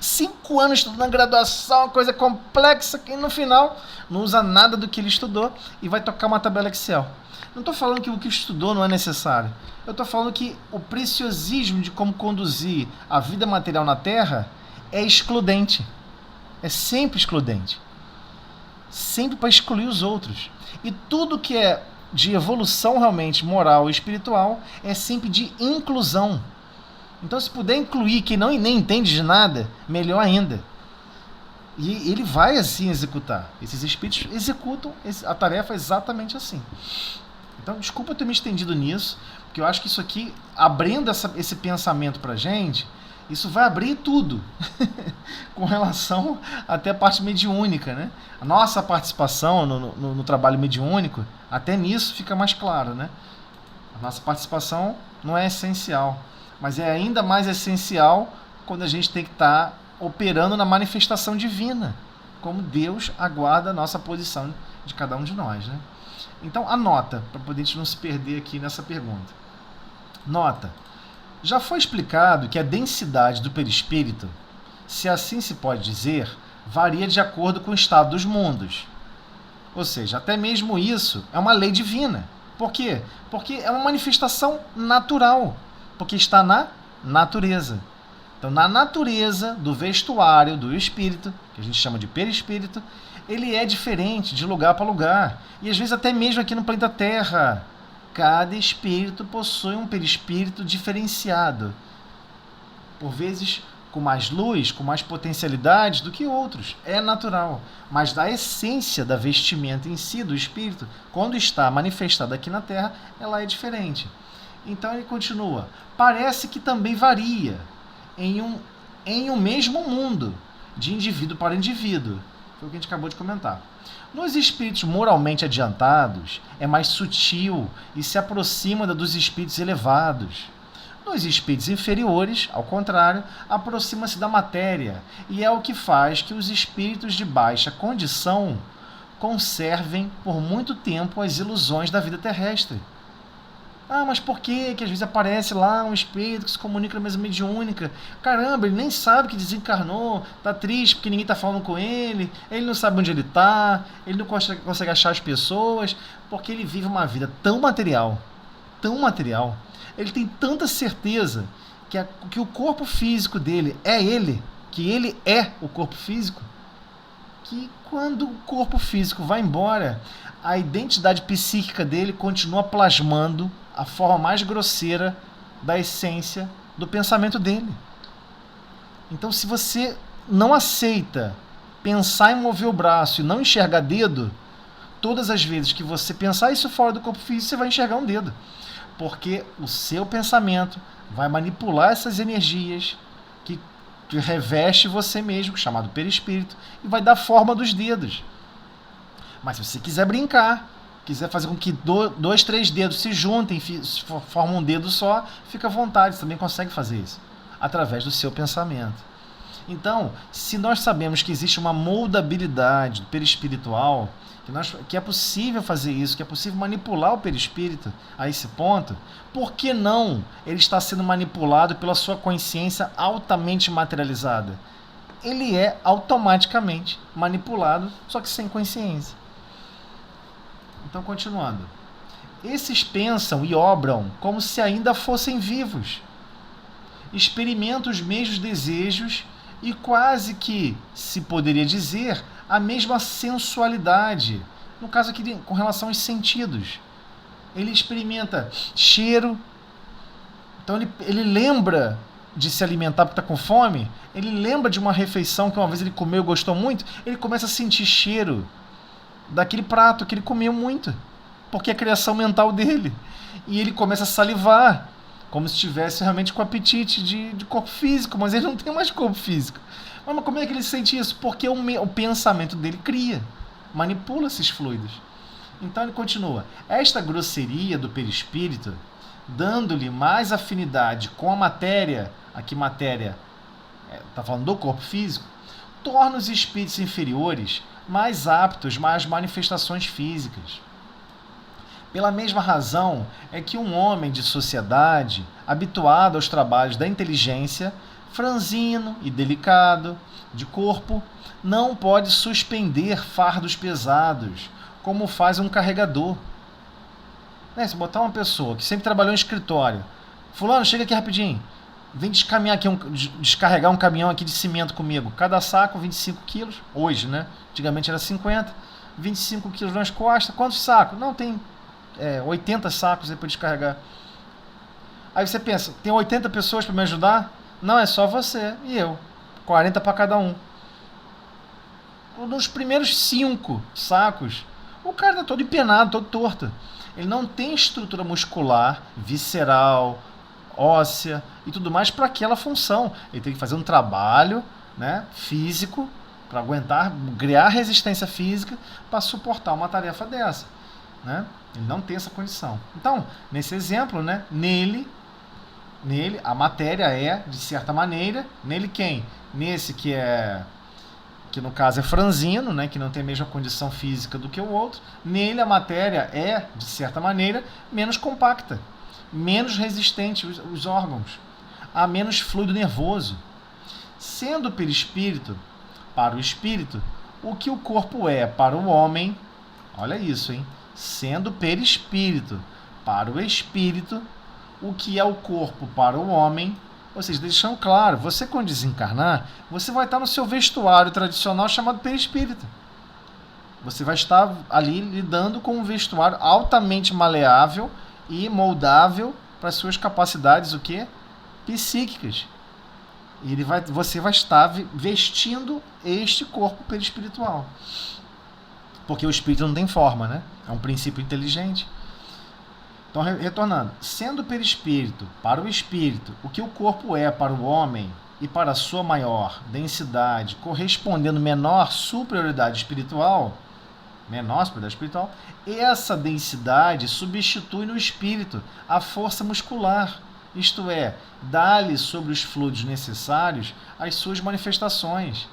5 anos estudando graduação, uma coisa complexa, que no final não usa nada do que ele estudou e vai tocar uma tabela Excel. Não estou falando que o que estudou não é necessário. Eu estou falando que o preciosismo de como conduzir a vida material na Terra é excludente. É sempre excludente. Sempre para excluir os outros. E tudo que é de evolução realmente moral e espiritual é sempre de inclusão. Então, se puder incluir quem nem entende de nada, melhor ainda. E ele vai assim executar. Esses espíritos executam a tarefa exatamente assim. Então, desculpa eu ter me estendido nisso, porque eu acho que isso aqui, abrindo esse pensamento pra gente, isso vai abrir tudo. Com relação até a parte mediúnica, né? A nossa participação no trabalho mediúnico, até nisso fica mais claro, né? A nossa participação não é essencial, mas é ainda mais essencial quando a gente tem que estar operando na manifestação divina, como Deus aguarda a nossa posição de cada um de nós, né? Então, anota, para poder a gente não se perder aqui nessa pergunta. Nota. Já foi explicado que a densidade do perispírito, se assim se pode dizer, varia de acordo com o estado dos mundos. Ou seja, até mesmo isso é uma lei divina. Por quê? Porque é uma manifestação natural, porque está na natureza. Então, na natureza do vestuário do espírito, que a gente chama de perispírito, ele é diferente de lugar para lugar. E às vezes até mesmo aqui no planeta Terra. Cada espírito possui um perispírito diferenciado, por vezes com mais luz, com mais potencialidades do que outros. É natural. Mas da essência da vestimenta em si, do espírito, quando está manifestada aqui na Terra, ela é diferente. Então ele continua. Parece que também varia em um mesmo mundo, de indivíduo para indivíduo. Foi o que a gente acabou de comentar. Nos espíritos moralmente adiantados, é mais sutil e se aproxima dos espíritos elevados. Nos espíritos inferiores, ao contrário, aproxima-se da matéria, e é o que faz que os espíritos de baixa condição conservem por muito tempo as ilusões da vida terrestre. Ah, mas por que às vezes aparece lá um espírito que se comunica na mesa mediúnica? Caramba, ele nem sabe que desencarnou, tá triste porque ninguém tá falando com ele não sabe onde ele tá, ele não consegue achar as pessoas, porque ele vive uma vida tão material, ele tem tanta certeza que o corpo físico dele é ele, que ele é o corpo físico, que quando o corpo físico vai embora, a identidade psíquica dele continua plasmando a forma mais grosseira da essência do pensamento dele. Então, se você não aceita pensar em mover o braço e não enxergar dedo, todas as vezes que você pensar isso fora do corpo físico, você vai enxergar um dedo. Porque o seu pensamento vai manipular essas energias que reveste você mesmo, chamado perispírito, e vai dar forma dos dedos. Mas se você quiser brincar, quiser fazer com que 2, 3 dedos se juntem, formam um dedo só, fica à vontade, você também consegue fazer isso, através do seu pensamento. Então, se nós sabemos que existe uma moldabilidade perispiritual, que é possível fazer isso, que é possível manipular o perispírito a esse ponto, por que não ele está sendo manipulado pela sua consciência altamente materializada? Ele é automaticamente manipulado, só que sem consciência. Então, continuando. Esses pensam e obram como se ainda fossem vivos. Experimentam os mesmos desejos e quase que, se poderia dizer, a mesma sensualidade. No caso aqui, com relação aos sentidos. Ele experimenta cheiro. Então, ele lembra de se alimentar porque está com fome. Ele lembra de uma refeição que uma vez ele comeu e gostou muito. Ele começa a sentir cheiro daquele prato que ele comeu muito, porque é a criação mental dele, e ele começa a salivar, como se estivesse realmente com apetite de corpo físico, mas ele não tem mais corpo físico. Mas como é que ele sente isso? Porque o pensamento dele manipula esses fluidos. Então ele continua, esta grosseria do perispírito, dando-lhe mais afinidade com a matéria, aqui matéria, está falando do corpo físico, torna os espíritos inferiores mais aptos às manifestações físicas. Pela mesma razão é que um homem de sociedade, habituado aos trabalhos da inteligência, franzino e delicado de corpo, não pode suspender fardos pesados, como faz um carregador. Se botar uma pessoa que sempre trabalhou em escritório, fulano, chega aqui rapidinho, vem descarregar um caminhão aqui de cimento comigo. Cada saco, 25 quilos. Hoje, né? Antigamente era 50. 25 quilos nas costas. Quantos sacos? Não, tem 80 sacos aí para descarregar. Aí você pensa, tem 80 pessoas para me ajudar? Não, é só você e eu. 40 para cada um. Nos primeiros 5 sacos, o cara está todo empenado, todo torto. Ele não tem estrutura muscular, visceral, óssea e tudo mais para aquela função. Ele tem que fazer um trabalho, né, físico para aguentar, criar resistência física para suportar uma tarefa dessa, né? Ele não tem essa condição. Então, nesse exemplo, né, nele a matéria é, de certa maneira, nele quem? Nesse que no caso é franzino, né, que não tem a mesma condição física do que o outro, nele a matéria é, de certa maneira, menos compacta, menos resistente os órgãos, há menos fluido nervoso. Sendo o perispírito, para o espírito, o que o corpo é para o homem, olha isso, hein? Sendo perispírito para o espírito, o que é o corpo para o homem, ou seja, deixando claro, você quando desencarnar, você vai estar no seu vestuário tradicional chamado perispírito. Você vai estar ali lidando com um vestuário altamente maleável e moldável para as suas capacidades, o quê? Psíquicas. E você vai estar vestindo este corpo perispiritual. Porque o espírito não tem forma, né? É um princípio inteligente. Então, retornando, sendo perispírito para o espírito o que o corpo é para o homem e para a sua maior densidade, correspondendo menor superioridade espiritual, essa densidade substitui no espírito a força muscular, isto é, dá-lhe sobre os fluidos necessários as suas manifestações,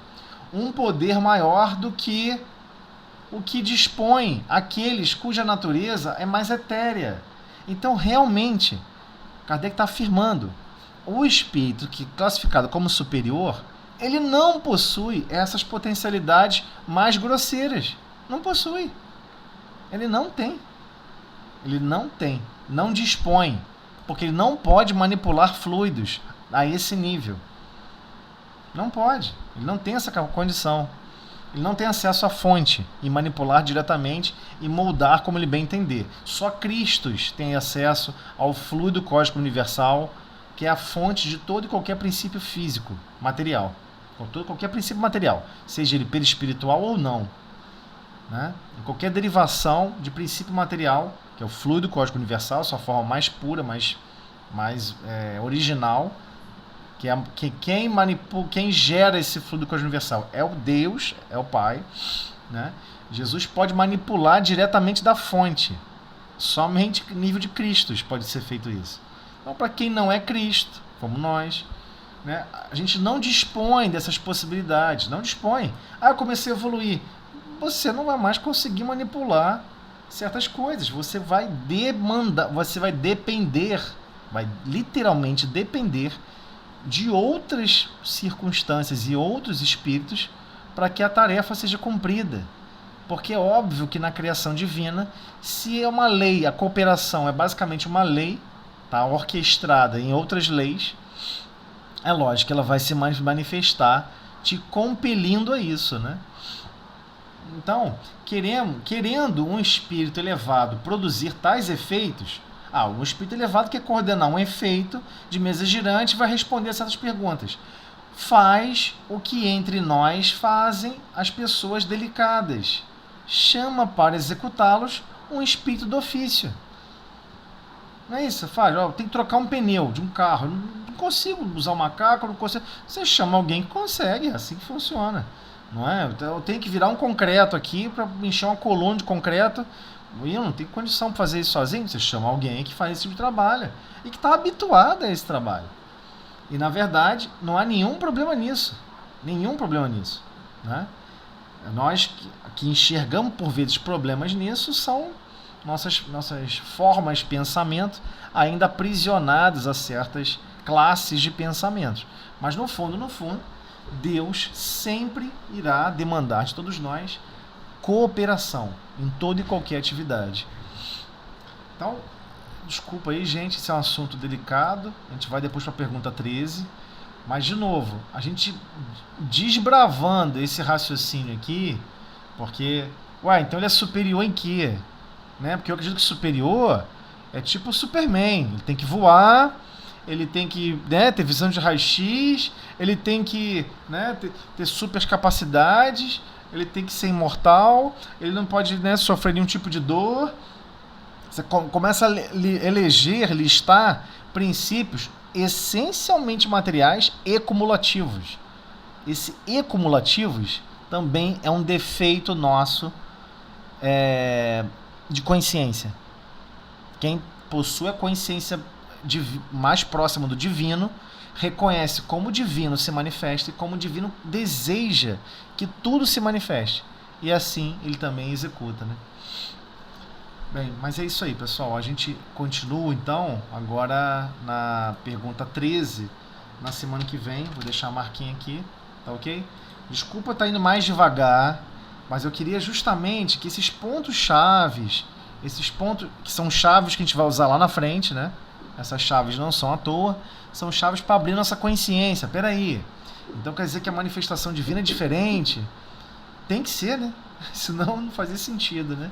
um poder maior do que o que dispõe aqueles cuja natureza é mais etérea. Então, realmente, Kardec está afirmando, o espírito que é classificado como superior, ele não possui essas potencialidades mais grosseiras. Não possui. Ele não tem. Não dispõe. Porque ele não pode manipular fluidos a esse nível. Não pode. Ele não tem essa condição. Ele não tem acesso à fonte e manipular diretamente e moldar como ele bem entender. Só Cristo tem acesso ao fluido cósmico universal, que é a fonte de todo e qualquer princípio físico, material. Todo qualquer princípio material, seja ele perispiritual ou não. Né? Qualquer derivação de princípio material, que é o fluido cósmico universal, sua forma mais pura, mais original, quem gera esse fluido cósmico universal é o Deus, é o Pai. Né? Jesus pode manipular diretamente da fonte. Somente nível de Cristo pode ser feito isso. Então, para quem não é Cristo, como nós, né, a gente não dispõe dessas possibilidades. Não dispõe. Eu comecei a evoluir. Você não vai mais conseguir manipular certas coisas. Você vai depender, vai literalmente depender de outras circunstâncias e outros espíritos para que a tarefa seja cumprida. Porque é óbvio que na criação divina, se é uma lei, a cooperação é basicamente uma lei, tá, orquestrada em outras leis, é lógico que ela vai se manifestar te compelindo a isso, né? Então, querendo um espírito elevado produzir tais efeitos, um espírito elevado quer coordenar um efeito de mesa girante e vai responder a certas perguntas. Faz o que entre nós fazem as pessoas delicadas. Chama para executá-los um espírito do ofício. Não é isso? Faz, tem que trocar um pneu de um carro. Não consigo usar um macaco, não consigo. Você chama alguém que consegue, é assim que funciona. Não é? Eu tenho que virar um concreto aqui para encher uma coluna de concreto. E eu não tenho condição de fazer isso sozinho. Você chama alguém que faz esse tipo de trabalho e que está habituado a esse trabalho. E na verdade não há nenhum problema nisso. Né? Nós que enxergamos por vezes problemas nisso são nossas formas de pensamento ainda aprisionadas a certas classes de pensamentos. Mas no fundo, Deus sempre irá demandar de todos nós cooperação em toda e qualquer atividade. Então, desculpa aí, gente, esse é um assunto delicado. A gente vai depois para a pergunta 13. Mas, de novo, a gente desbravando esse raciocínio aqui, porque, então ele é superior em quê? Né? Porque eu acredito que superior é tipo o Superman. Ele tem que voar, ele tem que, né, ter visão de raio-x, ele tem que, né, ter super capacidades, ele tem que ser imortal, ele não pode, né, sofrer nenhum tipo de dor. Você começa a listar princípios essencialmente materiais e cumulativos. Esse e cumulativos também é um defeito nosso de consciência. Quem possui a consciência mais próxima do divino reconhece como o divino se manifesta e como o divino deseja que tudo se manifeste. E assim ele também executa, né? Bem, mas é isso aí, pessoal. A gente continua, então, agora na pergunta 13, na semana que vem. Vou deixar a marquinha aqui, tá ok? Desculpa estar indo mais devagar, mas eu queria justamente que esses pontos chaves, esses pontos que são chaves que a gente vai usar lá na frente, né? Essas chaves não são à toa, são chaves para abrir nossa consciência. Peraí, então quer dizer que a manifestação divina é diferente? Tem que ser, né? Senão não fazia sentido, né?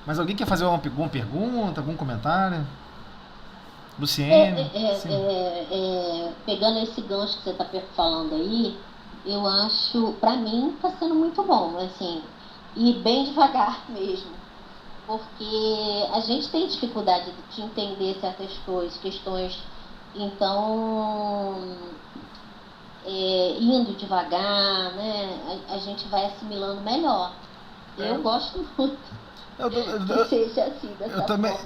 Mas alguém quer fazer alguma pergunta, algum comentário? Luciene? Sim. Pegando esse gancho que você está falando aí, eu acho, para mim, está sendo muito bom, assim, e bem devagar mesmo, porque a gente tem dificuldade de entender certas coisas, questões, então, indo devagar, né, a gente vai assimilando melhor. Eu gosto muito.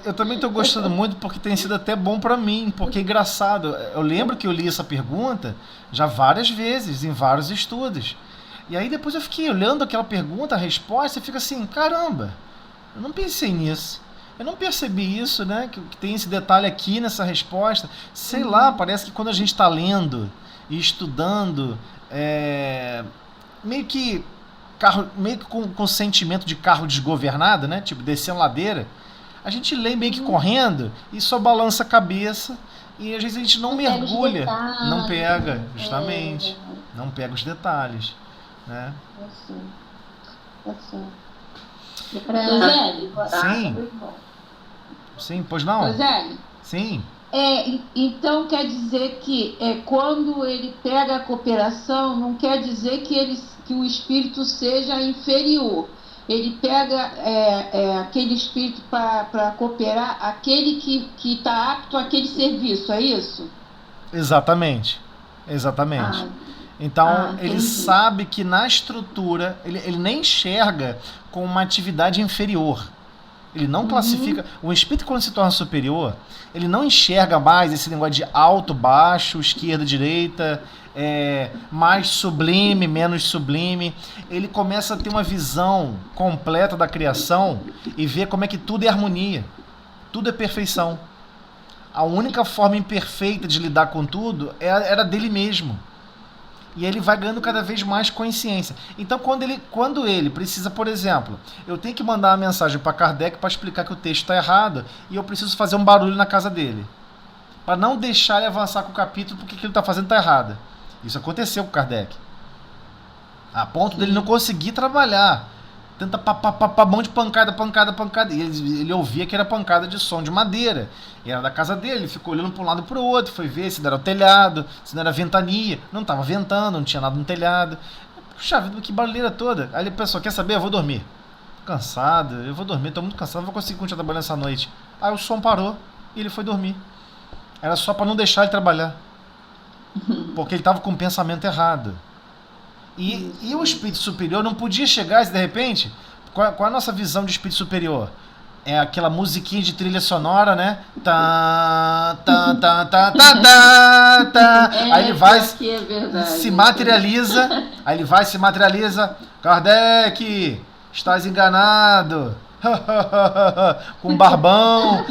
Eu também estou gostando muito, porque tem sido até bom para mim, porque é engraçado. Eu lembro que eu li essa pergunta já várias vezes, em vários estudos. E aí depois eu fiquei olhando aquela pergunta, a resposta, e fica assim, caramba, eu não pensei nisso. Eu não percebi isso, né? Que tem esse detalhe aqui nessa resposta. Sei lá, parece que quando a gente está lendo e estudando, meio que com sentimento de carro desgovernado, né? Tipo, descendo ladeira. A gente lê meio que correndo e só balança a cabeça e às vezes a gente não mergulha. Não pega, justamente. Não pega os detalhes, né? Assim. Sim. Sim, pois não? Roseli? Sim. Então quer dizer que quando ele pega a cooperação, não quer dizer que o espírito seja inferior. Ele pega aquele espírito para cooperar, aquele que está apto àquele serviço, é isso? Exatamente. Então, ele sabe que na estrutura, ele nem enxerga como uma atividade inferior. Ele não classifica... O espírito, quando se torna superior, ele não enxerga mais esse negócio de alto, baixo, esquerda, direita, mais sublime, menos sublime. Ele começa a ter uma visão completa da criação e ver como é que tudo é harmonia. Tudo é perfeição. A única forma imperfeita de lidar com tudo era dele mesmo. E ele vai ganhando cada vez mais consciência. Então, quando ele precisa, por exemplo, eu tenho que mandar uma mensagem para Kardec para explicar que o texto está errado e eu preciso fazer um barulho na casa dele, para não deixar ele avançar com o capítulo porque o que ele está fazendo está errado. Isso aconteceu com Kardec. A ponto dele não conseguir trabalhar. Tanta mão de pancada. E ele ouvia que era pancada de som de madeira. E era da casa dele, ele ficou olhando para um lado e para o outro, foi ver se não era o telhado, se não era ventania. Não estava ventando, não tinha nada no telhado. Puxa vida, que barulheira toda. Aí ele pensou, quer saber? Eu vou dormir. Cansado, eu vou dormir, estou muito cansado, não vou conseguir continuar trabalhando essa noite. Aí o som parou e ele foi dormir. Era só para não deixar ele trabalhar. Porque ele estava com o pensamento errado. E o espírito superior não podia chegar de repente. Qual é a nossa visão de espírito superior? É aquela musiquinha de trilha sonora, né? Aí ele vai se materializa. Aí ele vai se materializa. Kardec, estás enganado. Com barbão.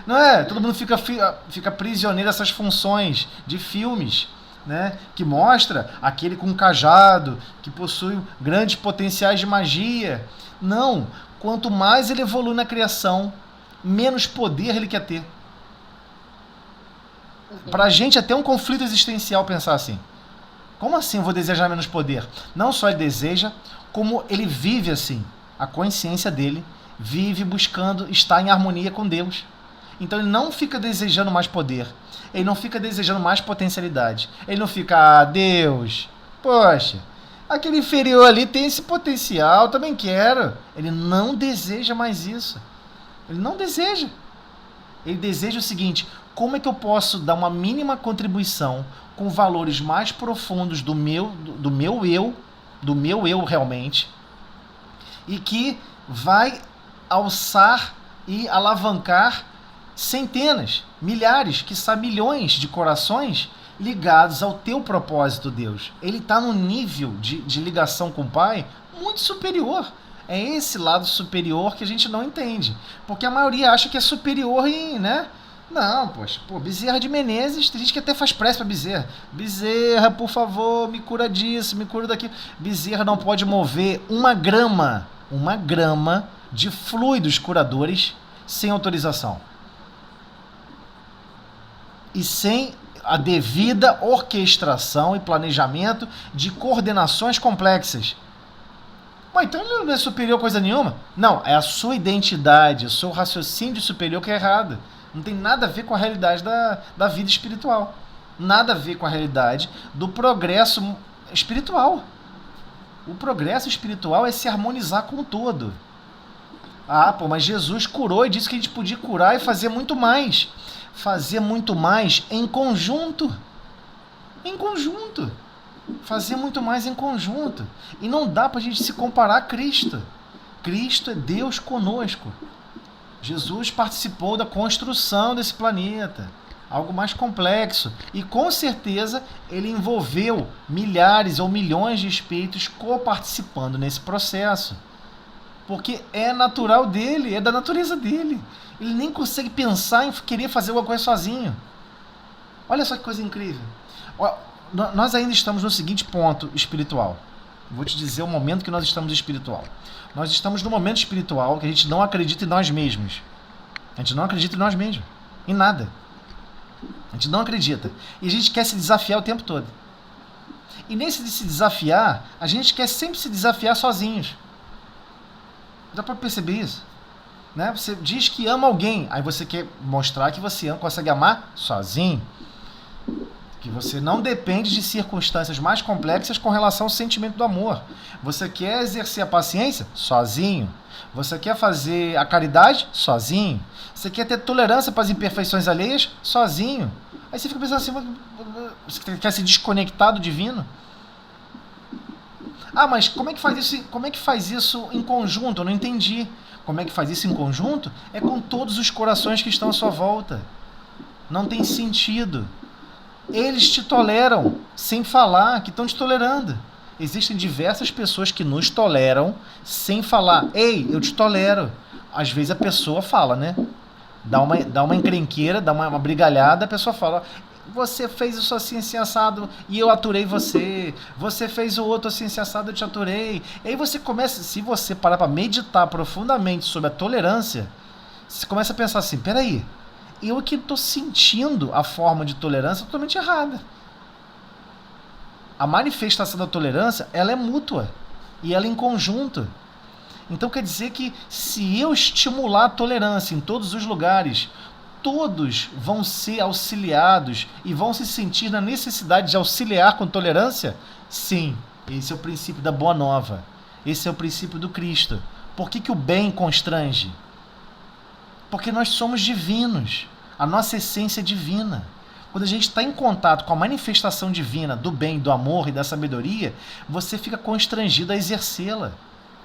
Não é? Todo mundo fica prisioneiro dessas funções de filmes, né, que mostra aquele com cajado, que possui grandes potenciais de magia. Não, quanto mais ele evolui na criação, menos poder ele quer ter. Pra gente é até um conflito existencial pensar assim. Como assim eu vou desejar menos poder? Não só ele deseja, como ele vive assim. A consciência dele vive buscando estar em harmonia com Deus. Então ele não fica desejando mais poder. Ele não fica desejando mais potencialidade. Ele não fica, Deus, poxa, aquele inferior ali tem esse potencial, também quero. Ele não deseja mais isso. Ele não deseja. Ele deseja o seguinte, como é que eu posso dar uma mínima contribuição com valores mais profundos do meu eu realmente, e que vai alçar e alavancar centenas, milhares, quiçá milhões de corações ligados ao teu propósito, Deus. Ele está num nível de ligação com o Pai muito superior. É esse lado superior que a gente não entende. Porque a maioria acha que é superior em, né? Não, poxa, Bezerra de Menezes, tem gente que até faz prece pra Bezerra. Bezerra, por favor, me cura disso, me cura daquilo. Bezerra não pode mover uma grama de fluidos curadores sem autorização. E sem a devida orquestração e planejamento de coordenações complexas. Mas então ele não é superior a coisa nenhuma? Não, é a sua identidade, o seu raciocínio superior que é errado. Não tem nada a ver com a realidade da vida espiritual. Nada a ver com a realidade do progresso espiritual. O progresso espiritual é se harmonizar com o todo. Ah, pô, mas Jesus curou e disse que a gente podia curar e fazer muito mais. Fazer muito mais em conjunto. Em conjunto. Fazer muito mais em conjunto. E não dá pra gente se comparar a Cristo. Cristo é Deus conosco. Jesus participou da construção desse planeta. Algo mais complexo. E com certeza ele envolveu milhares ou milhões de espíritos coparticipando nesse processo. Porque é natural dele, é da natureza dele. Ele nem consegue pensar em querer fazer alguma coisa sozinho. Olha só que coisa incrível. Nós ainda estamos no seguinte ponto espiritual. Vou te dizer o momento que nós estamos espiritual. Nós estamos no momento espiritual que a gente não acredita em nós mesmos. A gente não acredita em nós mesmos. Em nada. A gente não acredita. E a gente quer se desafiar o tempo todo. E nesse de se desafiar, a gente quer sempre se desafiar sozinhos. Dá pra perceber isso? Né? Você diz que ama alguém, aí você quer mostrar que você consegue amar sozinho. Que você não depende de circunstâncias mais complexas com relação ao sentimento do amor. Você quer exercer a paciência? Sozinho. Você quer fazer a caridade? Sozinho. Você quer ter tolerância para as imperfeições alheias? Sozinho. Aí você fica pensando assim, você quer se desconectar do divino? Ah, mas como é que faz isso em conjunto? Eu não entendi. Como é que faz isso em conjunto? É com todos os corações que estão à sua volta. Não tem sentido. Eles te toleram sem falar que estão te tolerando. Existem diversas pessoas que nos toleram sem falar. Ei, eu te tolero. Às vezes a pessoa fala, né? Dá uma encrenqueira, dá uma brigalhada, a pessoa fala: você fez isso assim, assim, assado, e eu aturei você. Você fez o outro assim, assim, assado, eu te aturei. E aí você começa, se você parar para meditar profundamente sobre a tolerância, você começa a pensar assim, peraí, eu aqui estou sentindo a forma de tolerância totalmente errada. A manifestação da tolerância, ela é mútua. E ela é em conjunto. Então quer dizer que se eu estimular a tolerância em todos os lugares, todos vão ser auxiliados e vão se sentir na necessidade de auxiliar com tolerância? Sim, esse é o princípio da Boa Nova. Esse é o princípio do Cristo. Por que o bem constrange? Porque nós somos divinos. A nossa essência é divina. Quando a gente está em contato com a manifestação divina do bem, do amor e da sabedoria, você fica constrangido a exercê-la.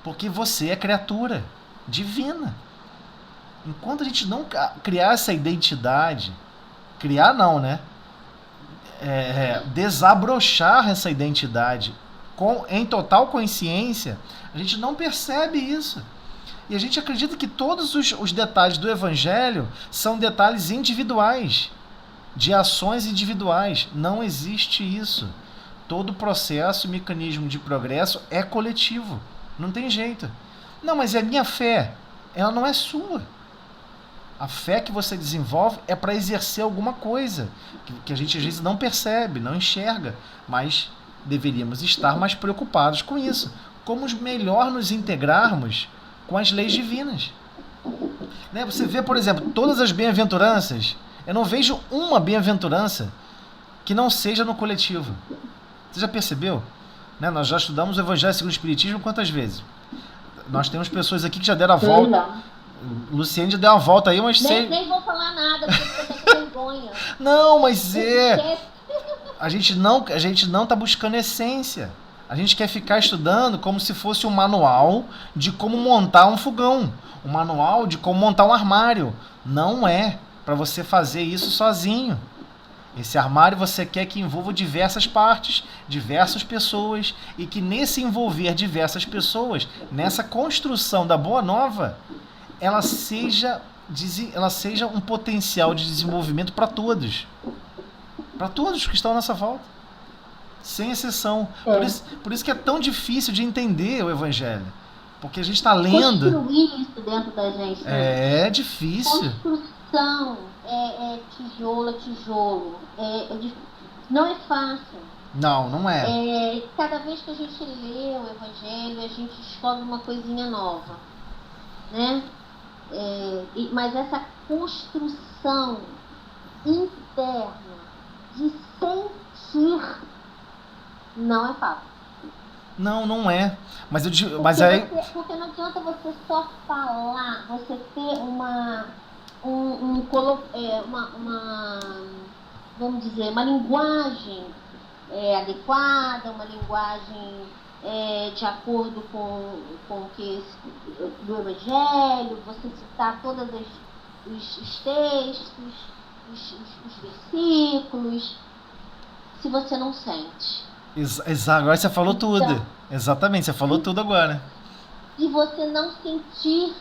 Porque você é criatura divina. Enquanto a gente não criar essa identidade, criar não, né? Desabrochar essa identidade em total consciência, a gente não percebe isso. E a gente acredita que todos os detalhes do Evangelho são detalhes individuais, de ações individuais. Não existe isso. Todo processo e mecanismo de progresso é coletivo. Não tem jeito. Não, mas é a minha fé. Ela não é sua. A fé que você desenvolve é para exercer alguma coisa que a gente às vezes não percebe, não enxerga, mas deveríamos estar mais preocupados com isso. Como melhor nos integrarmos com as leis divinas. Né? Você vê, por exemplo, todas as bem-aventuranças. Eu não vejo uma bem-aventurança que não seja no coletivo. Você já percebeu? Né? Nós já estudamos o Evangelho segundo o Espiritismo quantas vezes? Nós temos pessoas aqui que já deram a volta. Luciene já deu uma volta aí, mas nem vou falar nada, porque eu tô com vergonha. Não, mas a gente não está buscando essência. A gente quer ficar estudando como se fosse um manual de como montar um fogão, um manual de como montar um armário. Não é para você fazer isso sozinho. Esse armário você quer que envolva diversas partes, diversas pessoas, e que nesse envolver diversas pessoas, nessa construção da Boa Nova, ela seja um potencial de desenvolvimento para todos. Para todos que estão à nossa volta. Sem exceção. Por isso que é tão difícil de entender o Evangelho. Porque a gente está lendo... Construir isso dentro da gente. É difícil. Construção tijolo a tijolo. Não é fácil. Não é. Cada vez que a gente lê o Evangelho, a gente descobre uma coisinha nova. Né? Mas construção interna de sentir não é fácil. Não é. Mas Porque, aí. porque não adianta você só falar, você ter vamos dizer, uma linguagem adequada, uma linguagem de acordo com o que do Evangelho, você citar todos os textos, os versículos, se você não sente. Agora você falou Então, tudo. Exatamente, você falou tudo agora. Se você não sentir,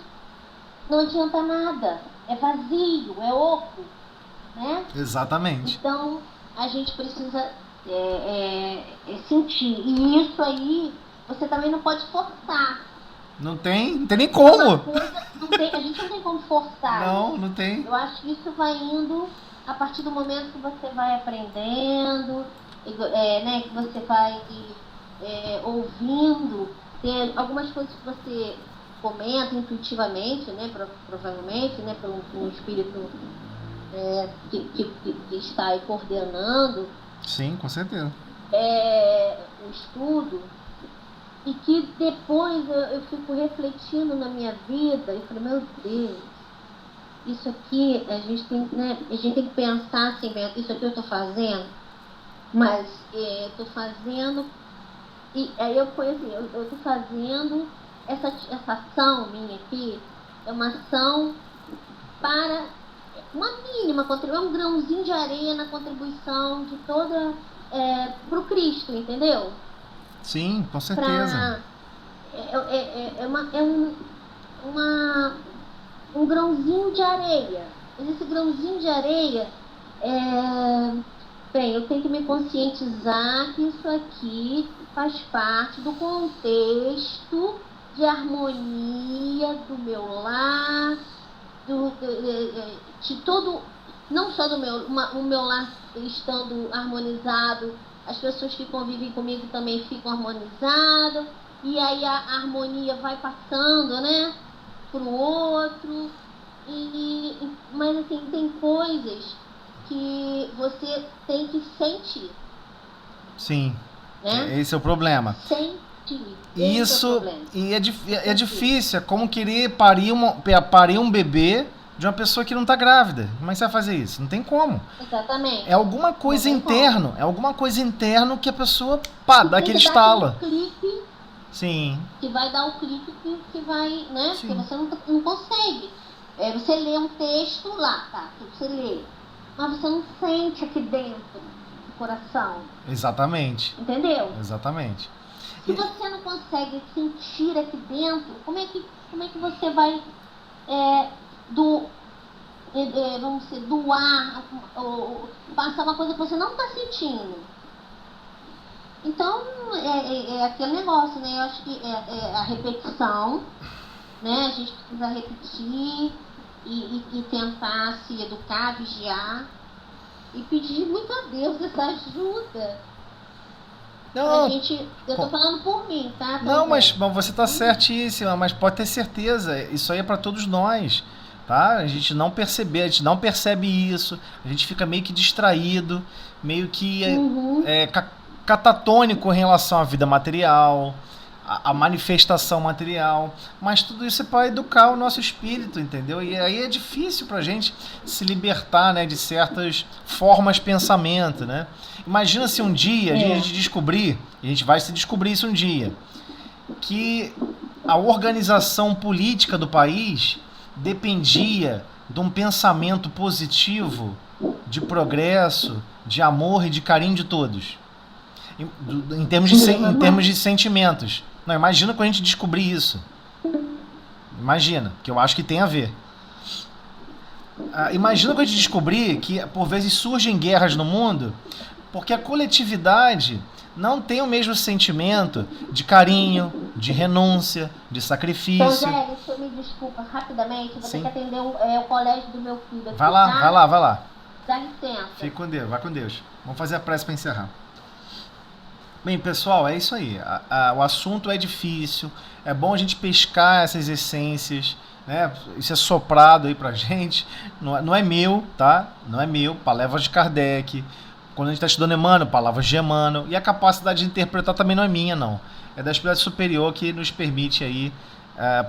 não adianta nada. É vazio, é oco, né? Exatamente. Então, a gente precisa sentir. E isso aí, você também não pode forçar. Não tem nem como. A gente não tem como forçar. Não tem. Eu acho que isso vai indo a partir do momento que você vai aprendendo, né, que você vai ouvindo. Tem algumas coisas que você comenta intuitivamente, né, provavelmente, né, pelo um espírito que está aí coordenando. Sim, com certeza. O estudo, e que depois eu fico refletindo na minha vida e falei, meu Deus, isso aqui a gente tem que pensar assim, isso aqui eu estou fazendo, mas estou fazendo, e aí eu estou fazendo essa ação minha aqui, é uma ação para uma mínima contribuição, um grãozinho de areia na contribuição de toda para o Cristo, entendeu? Sim, com certeza. Um grãozinho de areia. Mas esse grãozinho de areia eu tenho que me conscientizar que isso aqui faz parte do contexto de harmonia do meu lar, de todo, não só do o meu lar estando harmonizado, as pessoas que convivem comigo também ficam harmonizadas, e aí a harmonia vai passando, né, pro outro, mas assim, tem coisas que você tem que sentir. Sim, né? Esse é o problema. Sentir. Isso, e é difícil, é como querer parir um bebê de uma pessoa que não está grávida. Como é que você vai fazer isso? Não tem como. Exatamente. É alguma coisa interna, que a pessoa, dá aquele estalo. Clique, sim. Que vai dar o clique que vai, né? Sim. Porque você não consegue. Você lê um texto lá, tá? Você lê. Mas você não sente aqui dentro do coração. Exatamente. Entendeu? Exatamente. Se você não consegue sentir aqui dentro, como é que você vai vamos dizer, doar, ou passar uma coisa que você não está sentindo? Então, é aquele negócio, né? Eu acho que a repetição, né? A gente precisa repetir e tentar se educar, vigiar e pedir muito a Deus essa ajuda. Não, eu tô falando por mim, tá? Não, mas você tá certíssima, mas pode ter certeza, isso aí é para todos nós, tá? A gente não percebe isso, a gente fica meio que distraído, meio que catatônico em relação à vida material, à manifestação material, mas tudo isso é para educar o nosso espírito, entendeu? E aí é difícil pra gente se libertar, né, de certas formas de pensamento, né? Imagina se um dia a gente descobrir, e a gente vai se descobrir isso um dia, que a organização política do país dependia de um pensamento positivo, de progresso, de amor e de carinho de todos. Em termos de sentimentos. Não, imagina quando a gente descobrir isso. Imagina, que eu acho que tem a ver. Imagina quando a gente descobrir que, por vezes, surgem guerras no mundo porque a coletividade não tem o mesmo sentimento de carinho, de renúncia, de sacrifício. Então, Zé, me desculpa, rapidamente, vou ter que atender o colégio do meu filho aqui, vai lá. Dá licença. Fique com Deus, vai com Deus. Vamos fazer a prece para encerrar. Bem, pessoal, é isso aí. O assunto é difícil, é bom a gente pescar essas essências, né? Isso é soprado aí pra gente, não é meu, tá? Não é meu, palavras de Kardec. Quando a gente está estudando Emmanuel, palavras de Emmanuel. E a capacidade de interpretar também não é minha, não. É da espírito superior que nos permite aí,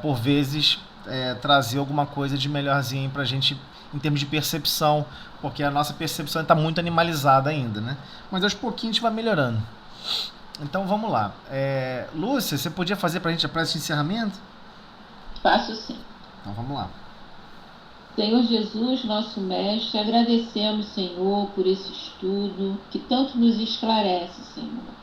por vezes, trazer alguma coisa de melhorzinho pra gente em termos de percepção, porque a nossa percepção está muito animalizada ainda, né? Mas aos pouquinhos a gente vai melhorando. Então vamos lá. Lúcia, você podia fazer pra gente a prece de encerramento? Faço sim. Então vamos lá. Senhor Jesus, nosso Mestre, agradecemos, Senhor, por esse estudo que tanto nos esclarece, Senhor.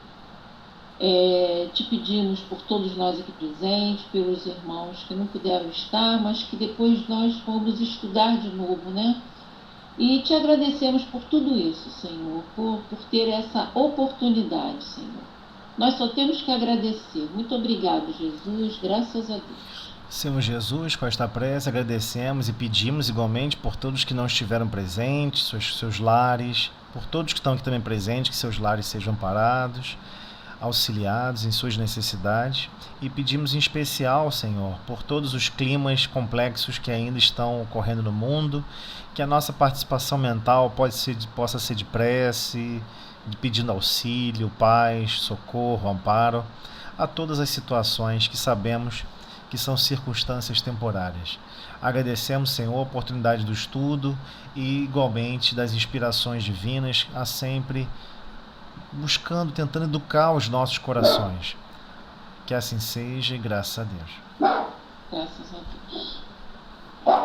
Te pedimos por todos nós aqui presentes, pelos irmãos que não puderam estar, mas que depois nós vamos estudar de novo, né? E te agradecemos por tudo isso, Senhor, por ter essa oportunidade, Senhor. Nós só temos que agradecer. Muito obrigado, Jesus, graças a Deus. Senhor Jesus, com esta prece, agradecemos e pedimos igualmente por todos que não estiveram presentes, seus lares, por todos que estão aqui também presentes, que seus lares sejam amparados, auxiliados em suas necessidades, e pedimos em especial, Senhor, por todos os climas complexos que ainda estão ocorrendo no mundo, que a nossa participação mental possa ser de prece, pedindo auxílio, paz, socorro, amparo a todas as situações que sabemos que são circunstâncias temporárias. Agradecemos, Senhor, a oportunidade do estudo e, igualmente, das inspirações divinas, a sempre buscando, tentando educar os nossos corações. Que assim seja, e graças a Deus. Graças a Deus.